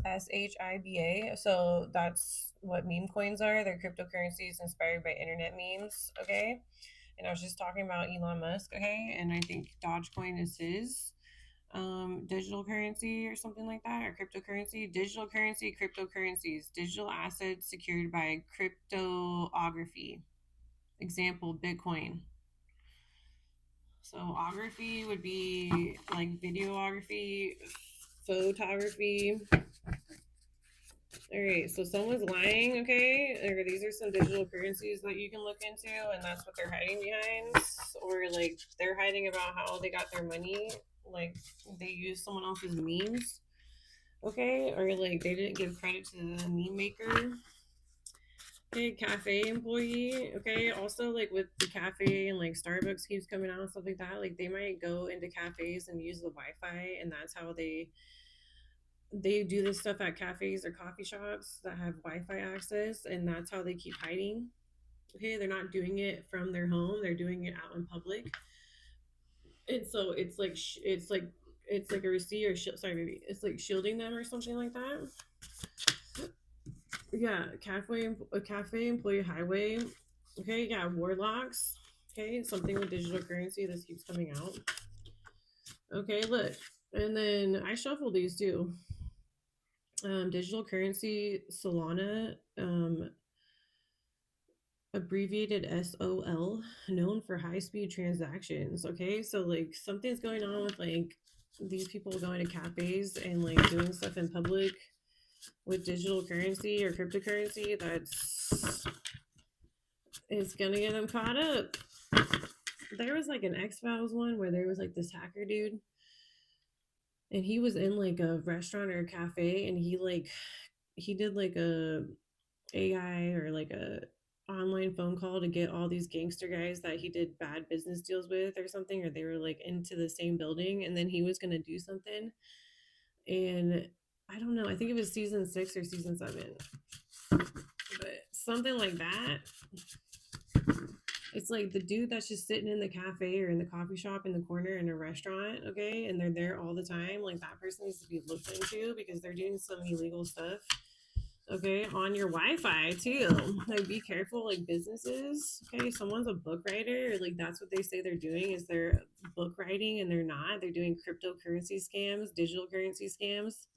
A: SHIBA. So, that's what meme coins are. They're cryptocurrencies inspired by internet memes. Okay. And I was just talking about Elon Musk. Okay. And I think Dogecoin is his digital currency or something like that, or cryptocurrency. Digital currency, cryptocurrencies, digital assets secured by cryptography. Example, Bitcoin. So, ography would be like videography, photography. All right, so someone's lying. Okay, these are some digital currencies that you can look into, and that's what they're hiding behind, or like they're hiding about how they got their money, like they used someone else's memes. Okay, or like they didn't give credit to the meme maker. Okay, cafe employee. Okay, also like with the cafe and like Starbucks keeps coming out and stuff like that, like they might go into cafes and use the Wi-Fi, and that's how they do this stuff at cafes or coffee shops that have Wi-Fi access, and that's how they keep hiding. Okay, they're not doing it from their home; they're doing it out in public, and so it's like a receipt, or sorry, maybe it's like shielding them or something like that. Yeah, cafe employee highway. Okay, yeah, warlocks. Okay, something with digital currency. This keeps coming out. Okay, look, and then I shuffle these too. Digital currency, Solana, abbreviated SOL, known for high-speed transactions. Okay, so like something's going on with like these people going to cafes and like doing stuff in public with digital currency or cryptocurrency that's is gonna get them caught up. There was like an X-Files one where there was like this hacker dude and he was in like a restaurant or a cafe and he did like a AI or like a online phone call to get all these gangster guys that he did bad business deals with or something, or they were like into the same building, and then he was gonna do something. And I don't know, I think it was season 6 or season 7, but something like that. It's like the dude that's just sitting in the cafe or in the coffee shop in the corner in a restaurant, okay, and they're there all the time. Like that person needs to be looked into because they're doing some illegal stuff, okay, on your Wi-Fi too. Like be careful, like businesses. Okay, someone's a book writer, like that's what they say they're doing is they're book writing and they're not. They're doing cryptocurrency scams, digital currency scams.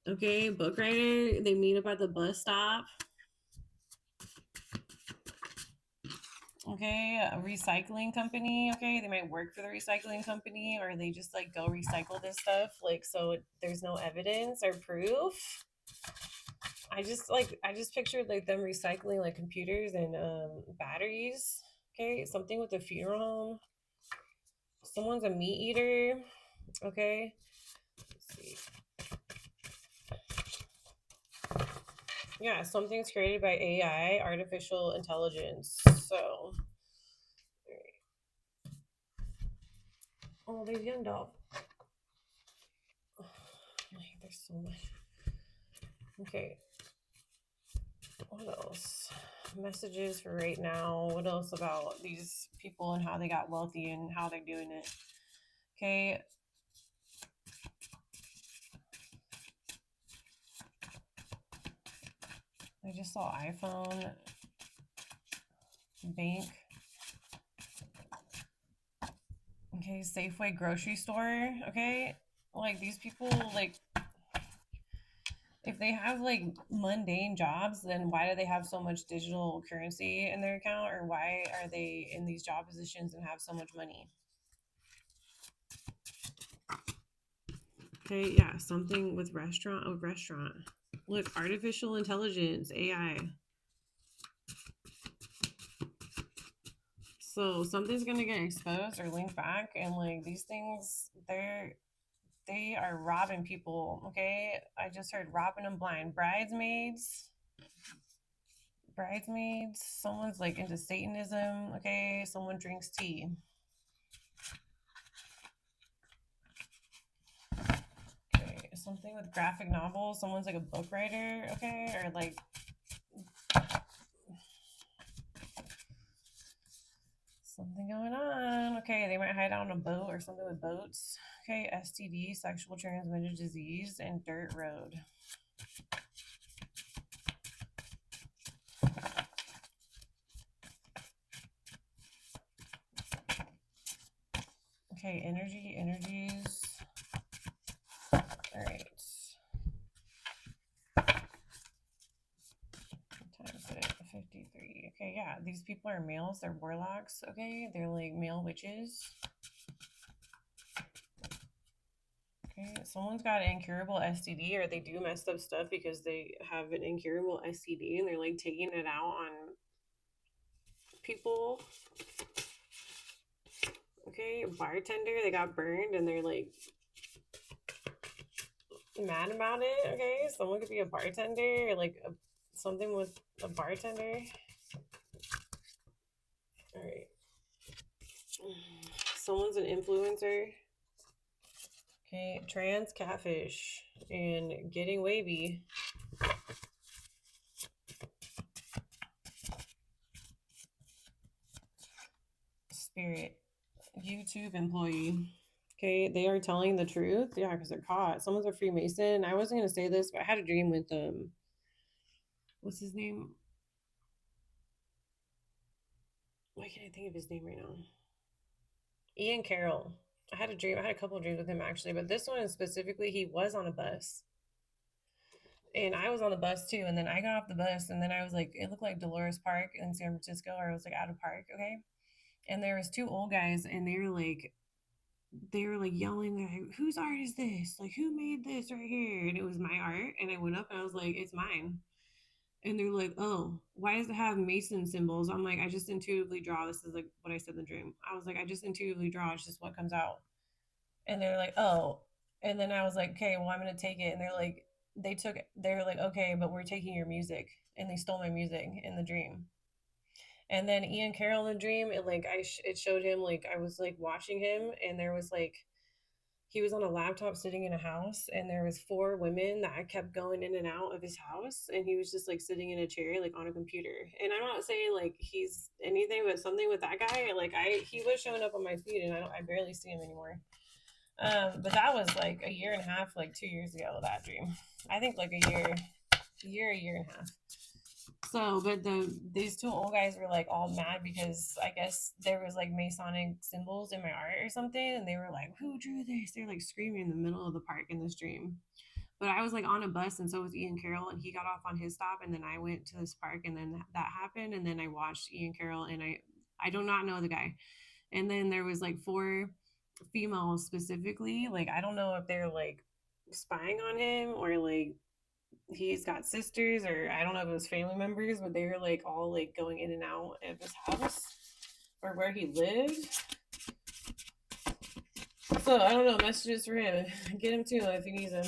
A: Okay, book writer, they meet up at the bus stop. Okay, a recycling company. Okay, they might work for the recycling company or they just like go recycle this stuff. Like, so there's no evidence or proof. I just pictured like them recycling like computers and batteries. Okay, something with a funeral home. Someone's a meat eater. Okay, let's see. Yeah, something's created by AI, artificial intelligence. So, oh, there's young dog. Oh, there's so much. Okay, what else? Messages for right now. What else about these people and how they got wealthy and how they're doing it? Okay. I just saw iPhone, bank. Okay, Safeway grocery store. Okay. Like these people, like if they have like mundane jobs, then why do they have so much digital currency in their account, or why are they in these job positions and have so much money? Okay, yeah, something with restaurant. Oh, restaurant. Look, artificial intelligence, AI. So something's gonna get exposed or linked back, and like these things, they are robbing people. Okay, I just heard robbing them blind. Bridesmaids. Someone's like into Satanism. Okay, someone drinks tea. Okay, something with graphic novels. Someone's like a book writer. Okay, or like something going on. Okay, they might hide out on a boat or something with boats. Okay, STD, sexual transmitted disease, and dirt road. Okay, energies. All right. What time is it? 53. Okay, yeah, these people are males. They're warlocks. Okay, they're like male witches. Okay, someone's got an incurable STD or they do messed up stuff because they have an incurable STD and they're like taking it out on people. Okay, bartender, they got burned and they're like mad about it. Okay, someone could be a bartender or like something with a bartender. All right, someone's an influencer. Okay, trans catfish and getting wavy. Spirit, YouTube employee. Okay, they are telling the truth. Yeah, because they're caught. Someone's a Freemason. I wasn't gonna say this, but I had a dream with what's his name? Why can't I think of his name right now? Ian Carroll. I had a dream. I had a couple of dreams with him actually, but this one specifically, he was on a bus And I was on the bus too. And then I got off the bus, and then I was like, it looked like Dolores Park in San Francisco, or it was like out of park, okay? And there was two old guys, and they were like yelling, like, whose art is this? Like, who made this right here? And it was my art. And I went up and I was like, it's mine. And they're like, oh, why does it have Mason symbols? I'm like, I just intuitively draw. This is like what I said in the dream. I was like, I just intuitively draw. It's just what comes out. And they're like, oh. And then I was like, okay, well, I'm going to take it. And they're like, okay, but we're taking your music. And they stole my music in the dream. And then Ian Carroll in the dream, it showed him, like, I was like watching him, and there was like, he was on a laptop sitting in a house, and there was four women that kept going in and out of his house, and he was just like sitting in a chair, like on a computer. And I'm not saying like he's anything, but something with that guy, like he was showing up on my feed, and I barely see him anymore. But that was like a year and a half, like 2 years ago, that dream. I think like a year and a half. So, but these two old guys were like all mad because I guess there was like Masonic symbols in my art or something, and they were like, "Who drew this?" They're like screaming in the middle of the park in this dream. But I was like on a bus, and so was Ian Carroll, and he got off on his stop, and then I went to this park, and then that happened, and then I watched Ian Carroll, and I do not know the guy, and then there was like four females specifically, like I don't know if they're like spying on him or like he's got sisters, or I don't know if it was family members, but they were like all like going in and out of his house or where he lived. So I don't know, messages for him. Get him too if he needs them.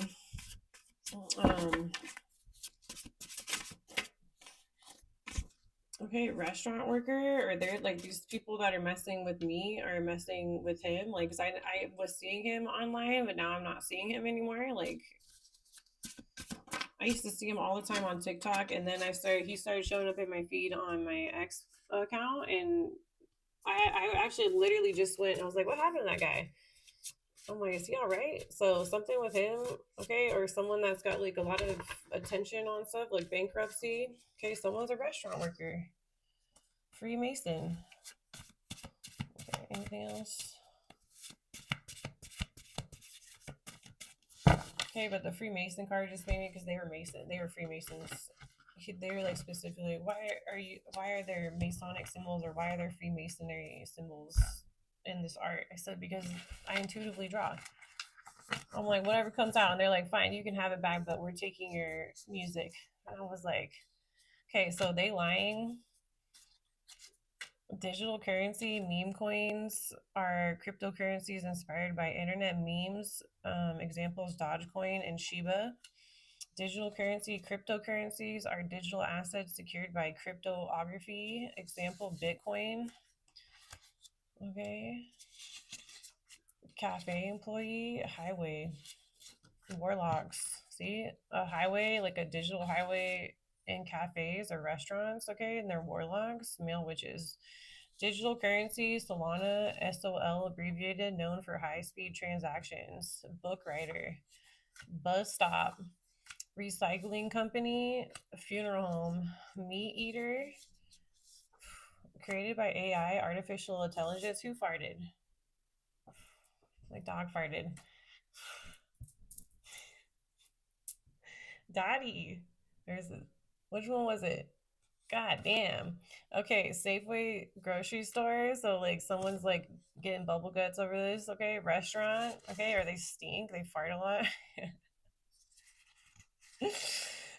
A: Okay, restaurant worker, or they're like these people that are messing with me are messing with him. Like, cause I was seeing him online, but now I'm not seeing him anymore. Like, I used to see him all the time on TikTok, and then he started showing up in my feed on my ex account, and I actually literally just went, I was like, what happened to that guy? I'm like, is he all right? So something with him, okay, or someone that's got like a lot of attention on stuff like bankruptcy. Okay, someone's a restaurant worker. Freemason. Okay, anything else? Okay, but the Freemason card just made me because they were Freemasons. They were like specifically, why are there Masonic symbols, or why are there Freemasonry symbols in this art? I said, because I intuitively draw. I'm like, whatever comes out. And they're like, fine, you can have it back, but we're taking your music. And I was like, okay, so they lying. Digital currency meme coins are cryptocurrencies inspired by internet memes. Examples: Dogecoin and Shiba. Digital currency cryptocurrencies are digital assets secured by cryptography. Example: Bitcoin. Okay. Cafe employee, highway, warlocks. See, a highway, like a digital highway in cafes or restaurants. Okay, and they're warlocks, male witches. Digital currency, Solana, SOL abbreviated, known for high-speed transactions. Book writer. Bus stop. Recycling company. Funeral home. Meat eater. Created by AI, artificial intelligence. Who farted? Like dog farted. Dottie. Which one was it? God damn. Okay, Safeway grocery store. So like someone's like getting bubble guts over this. Okay, restaurant. Okay, or they stink. They fart a lot.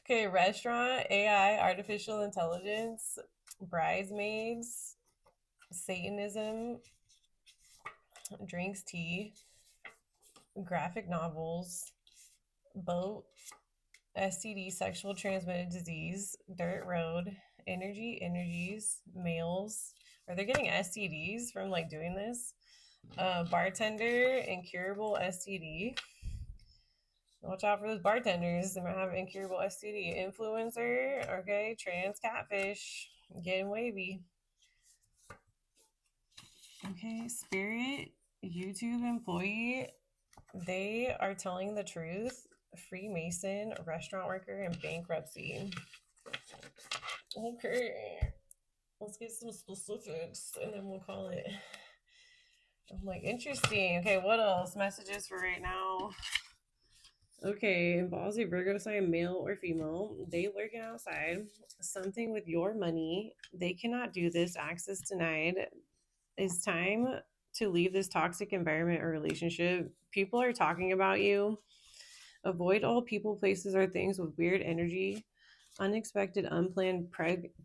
A: Okay, restaurant. AI, artificial intelligence, bridesmaids, Satanism, drinks tea, graphic novels, boat, STD, sexual transmitted disease, dirt road, energies, males. Are they getting STDs from like doing this? Bartender, incurable STD. Watch out for those bartenders. They might have incurable STD. Influencer, okay, trans catfish, getting wavy. Okay, spirit, YouTube employee. They are telling the truth. Freemason, restaurant worker, and bankruptcy. Okay, let's get some specifics and then we'll call it. I'm like, interesting. Okay, what else? Messages for right now. Okay, involves a Virgo sign, male or female. They lurking outside. Something with your money. They cannot do this. Access denied. It's time to leave this toxic environment or relationship. People are talking about you. Avoid all people, places, or things with weird energy. Unexpected, unplanned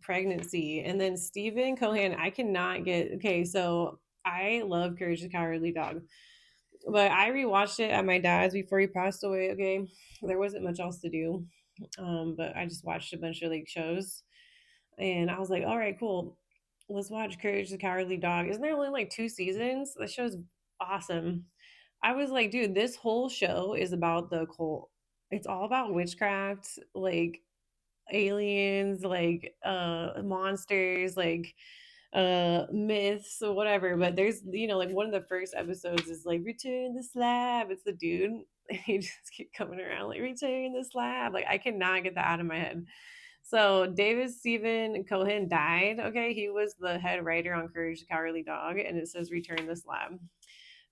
A: pregnancy. And then Stephen Cohen, I cannot get. Okay, so I love Courage the Cowardly Dog, but I rewatched it at my dad's before he passed away. Okay, there wasn't much else to do, but I just watched a bunch of like shows, and I was like, all right, cool, let's watch Courage the Cowardly Dog. Isn't there only like 2 seasons? That show's awesome. I was like, dude, this whole show is about the occult. It's all about witchcraft, like aliens, like monsters, like myths or whatever. But there's, like one of the first episodes is like return the slab. It's the dude. He just keep coming around like return the slab. Like I cannot get that out of my head. So David Stephen Cohen died. Okay, he was the head writer on Courage the Cowardly Dog, and it says return the slab.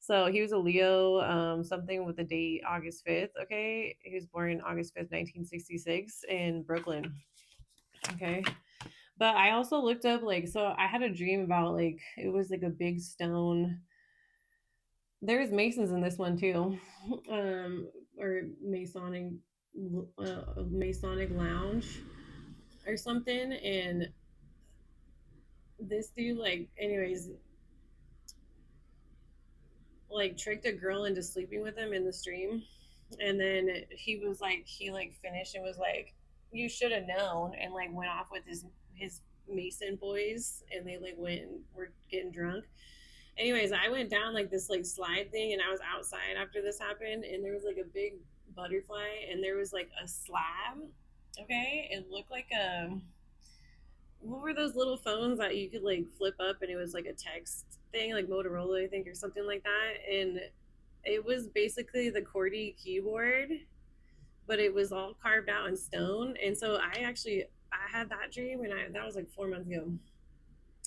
A: So he was a Leo, something with the date August 5th. Okay, he was born August 5th, 1966, in Brooklyn. Okay, but I also looked up like, so I had a dream about like it was like a big stone. There's Masons in this one too, or Masonic lounge or something, and this dude like, anyways, like tricked a girl into sleeping with him in the stream, and then he like finished and was like, you should have known, and like went off with his Mason boys, and they like went and were getting drunk. Anyways, I went down like this like slide thing, and I was outside after this happened, and there was like a big butterfly, and there was like a slab. Okay, it looked like a, what were those little phones that you could like flip up, and it was like a text thing, like Motorola, I think, or something like that. And it was basically the QWERTY keyboard, but it was all carved out in stone. And so I had that dream, and that was like 4 months ago.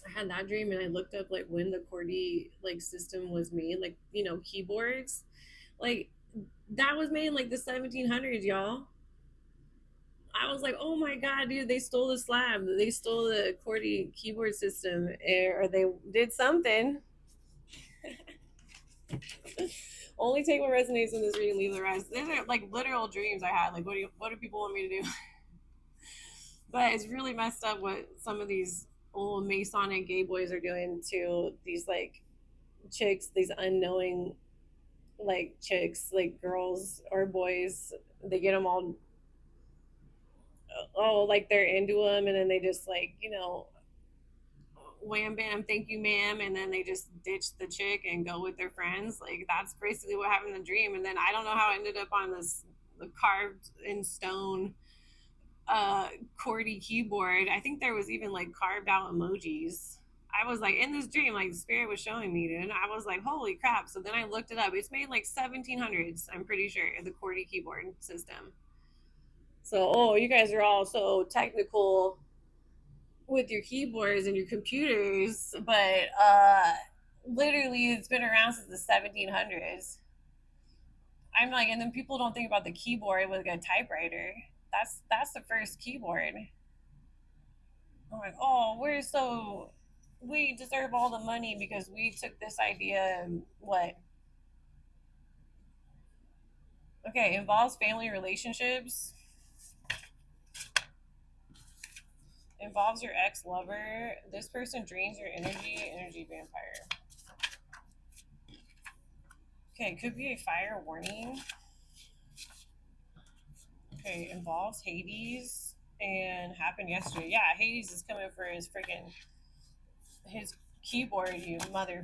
A: I had that dream, and I looked up like when the QWERTY like system was made, like keyboards, like that was made in like the 1700s, y'all. I was like, oh my god, dude, they stole the slab. They stole the QWERTY keyboard system, or they did something. Only take what resonates in this reading, leave the rest. These are like literal dreams I had. Like, what do people want me to do? But it's really messed up what some of these old Masonic gay boys are doing to these like chicks, these unknowing like chicks, like girls or boys. They get them all, oh, like they're into them, and then they just like, wham bam, thank you ma'am, and then they just ditch the chick and go with their friends. Like that's basically what happened in the dream. And then I don't know how I ended up on this carved in stone QWERTY keyboard. I think there was even like carved out emojis. I was like, in this dream, like the spirit was showing me, dude. I was like, holy crap. So then I looked it up. It's made like 1700s, I'm pretty sure, the QWERTY keyboard system. So, oh, you guys are all so technical with your keyboards and your computers, but literally it's been around since the 1700s. I'm like, and then people don't think about the keyboard with like a typewriter. That's the first keyboard. I'm like, oh, we deserve all the money because we took this idea and what? Okay, involves family relationships. Involves your ex lover. This person drains your energy vampire. Okay, could be a fire warning. Okay, involves Hades and happened yesterday. Yeah, Hades is coming for his keyboard, you mother.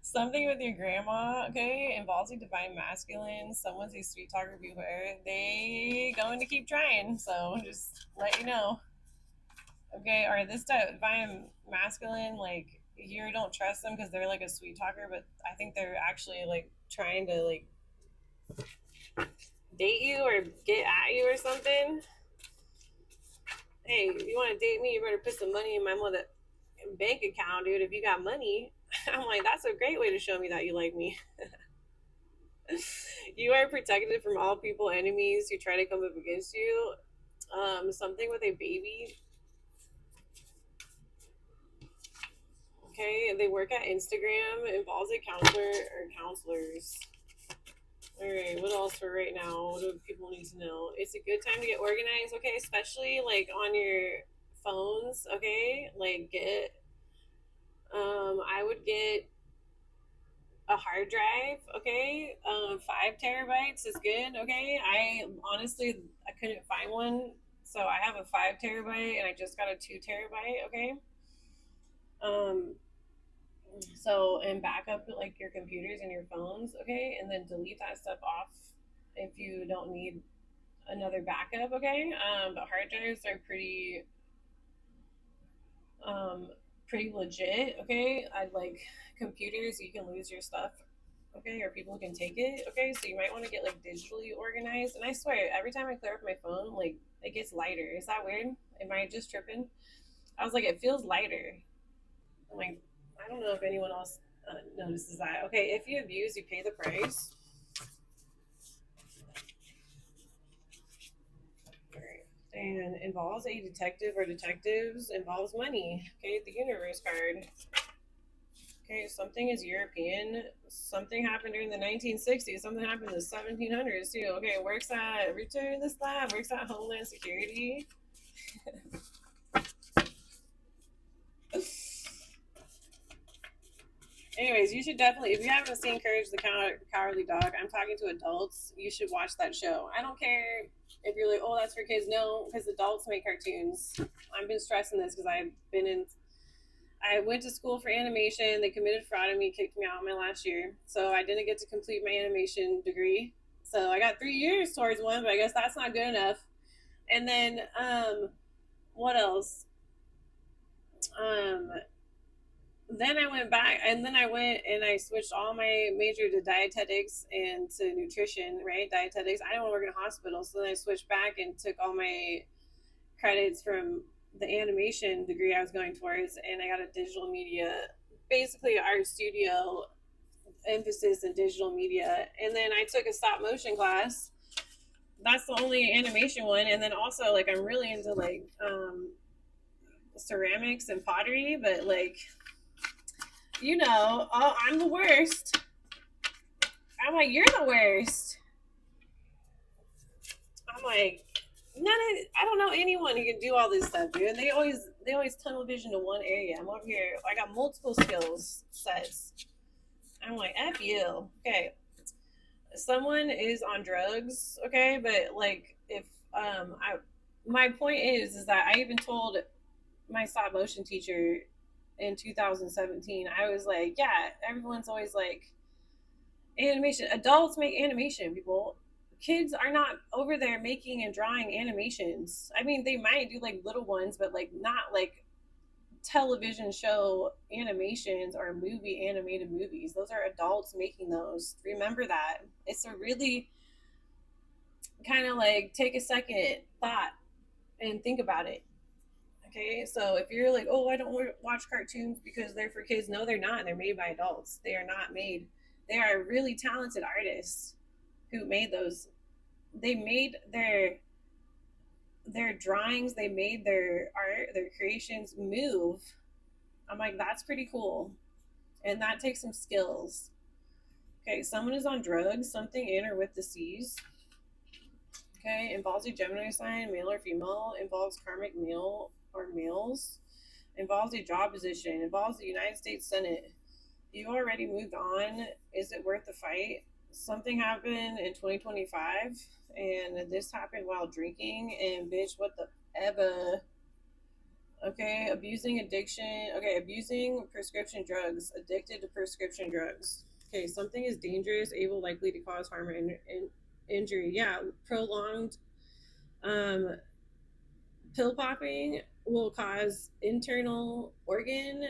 A: Something with your grandma, okay, involves a divine masculine. Someone's a sweet talker, beware. They going to keep trying, so just let you know. Okay, or this divine masculine, like you don't trust them because they're like a sweet talker, but I think they're actually like trying to like date you or get at you or something. Hey, if you want to date me, you better put some money in my mother bank account, dude. If you got money, I'm like, that's a great way to show me that you like me. You are protected from all people enemies who try to come up against you. Something with a baby. Okay, they work at Instagram. It involves a counselor or counselors. All right, what else for right now? What do people need to know? It's a good time to get organized, okay? Especially like on your phones, okay? Like get, I would get a hard drive, okay? 5 terabytes is good, okay? I honestly, I couldn't find one, so I have a 5 terabyte and I just got a 2 terabyte, okay? Um, so, and back up like your computers and your phones, okay? And then delete that stuff off if you don't need another backup, okay? But hard drives are um, pretty legit, okay? I'd like computers, you can lose your stuff, okay? Or people can take it, okay? So you might want to get like digitally organized. And I swear, every time I clear up my phone, like it gets lighter. Is that weird? Am I just tripping? I was like, it feels lighter. I'm like, I don't know if anyone else notices that. Okay, if you abuse, you pay the price. All right. And involves a detective or detectives, involves money. Okay, the universe card. Okay, something is European. Something happened during the 1960s. Something happened in the 1700s too. Okay, works at Return this lab. Works at Homeland Security. Anyways, you should definitely, if you haven't seen Courage the Cowardly Dog, I'm talking to adults. You should watch that show. I don't care if you're like, oh, that's for kids. No, because adults make cartoons. I've been stressing this because I went to school for animation. They committed fraud on me, kicked me out my last year. So I didn't get to complete my animation degree. So I got 3 years towards one, but I guess that's not good enough. And then, what else? Um, then I went back, and then I went and I switched all my major to dietetics and to nutrition, right? Dietetics. I didn't want to work in a hospital, so then I switched back and took all my credits from the animation degree I was going towards, and I got a digital media, basically art studio emphasis in digital media. And then I took a stop motion class. That's the only animation one. And then also, like, I'm really into like ceramics and pottery, but like, oh, I'm the worst. I'm like, you're the worst. I'm like, I don't know anyone who can do all this stuff, dude. They always tunnel vision to one area. I'm over here. I got multiple skills sets. I'm like, F you. Okay. Someone is on drugs, okay, but like if I my point is that I even told my stop motion teacher in 2017, I was like, yeah, everyone's always like, animation, adults make animation, people, kids are not over there making and drawing animations. I mean, they might do like little ones, but like not like television show animations or movie animated movies. Those are adults making those. Remember that. It's a really kind of like take a second thought and think about it. Okay, so if you're like, oh, I don't watch cartoons because they're for kids, no, they're not. They're made by adults. They are not made. They are really talented artists who made those. They made their drawings. They made their art, their creations move. I'm like, that's pretty cool, and that takes some skills. Okay, someone is on drugs. Something in or with disease. Okay, involves a Gemini sign, male or female. Involves karmic male or males. Involves a job position. Involves the United States Senate. You already moved on. Is it worth the fight? Something happened in 2025, and this happened while drinking. And bitch, what the ever? Okay, abusing addiction. Okay, abusing prescription drugs. Addicted to prescription drugs. Okay, something is dangerous, able, likely to cause harm or injury. Yeah, prolonged um, pill popping will cause internal organ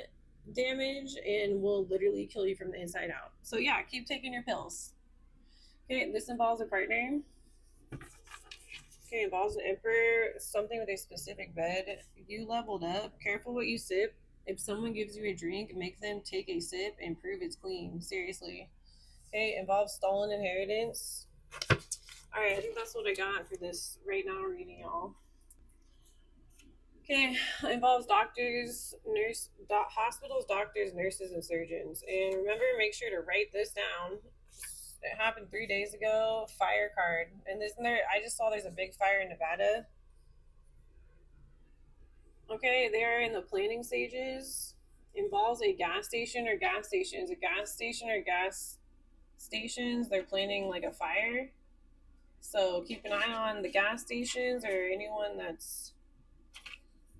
A: damage and will literally kill you from the inside out. So yeah, keep taking your pills. Okay, this involves a partner. Okay, involves an emperor, something with a specific bed. You leveled up. Careful what you sip. If someone gives you a drink, make them take a sip and prove it's clean. Seriously. Okay, involves stolen inheritance. All right, I think that's what I got for this right now reading, y'all. Okay, involves doctors, hospitals, doctors, nurses, and surgeons. And remember, make sure to write this down. It happened 3 days ago. Fire card, and isn't there? I just saw there's a big fire in Nevada. Okay, they are in the planning stages. Involves a gas station or gas stations. A gas station or gas stations. They're planning like a fire. So keep an eye on the gas stations or anyone that's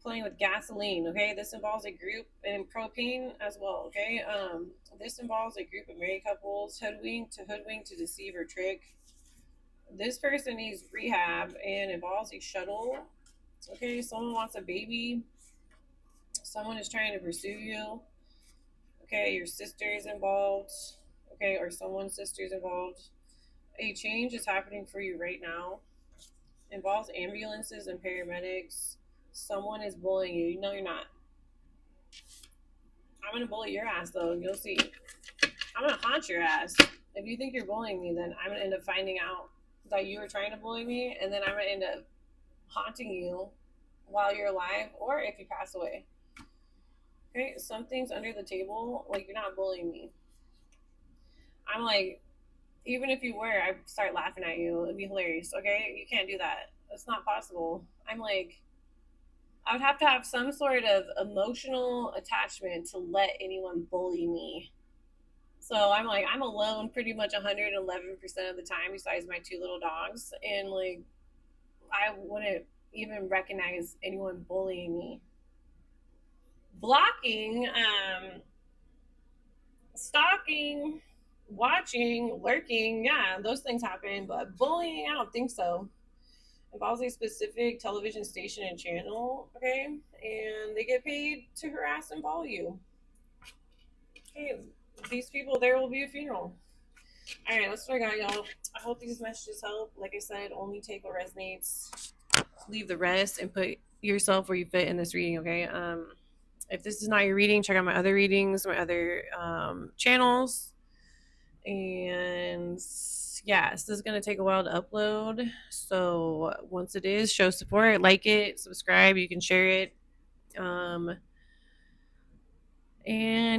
A: playing with gasoline. Okay, this involves a group and propane as well. Okay, this involves a group of married couples hoodwink to deceive or trick. This person needs rehab and involves a shuttle. Okay, someone wants a baby. Someone is trying to pursue you. Okay, your sister is involved. Okay, or someone's sister is involved. A change is happening for you right now. Involves ambulances and paramedics. Someone is bullying you. No, you're not. I'm gonna bully your ass though. You'll see. I'm gonna haunt your ass. If you think you're bullying me, then I'm gonna end up finding out that you were trying to bully me, and then I'm gonna end up haunting you while you're alive, or if you pass away. Okay, something's under the table. Like, you're not bullying me. I'm like, even if you were, I'd start laughing at you. It'd be hilarious. Okay, you can't do that. That's not possible. I'm like, I would have to have some sort of emotional attachment to let anyone bully me. So I'm like, I'm alone pretty much 111% of the time, besides my two little dogs. And like, I wouldn't even recognize anyone bullying me. Blocking, stalking, watching, lurking, yeah, those things happen. But bullying, I don't think so. Involves a specific television station and channel, okay? And they get paid to harass and bully you. Okay, these people, there will be a funeral. All right, that's what I got, y'all. I hope these messages help. Like I said, only take what resonates. Leave the rest and put yourself where you fit in this reading, okay? If this is not your reading, check out my other readings, my other channels. And yeah, this is going to take a while to upload. So once it is, show support, like it, subscribe. You can share it. And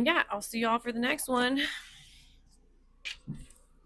A: yeah, I'll see y'all for the next one.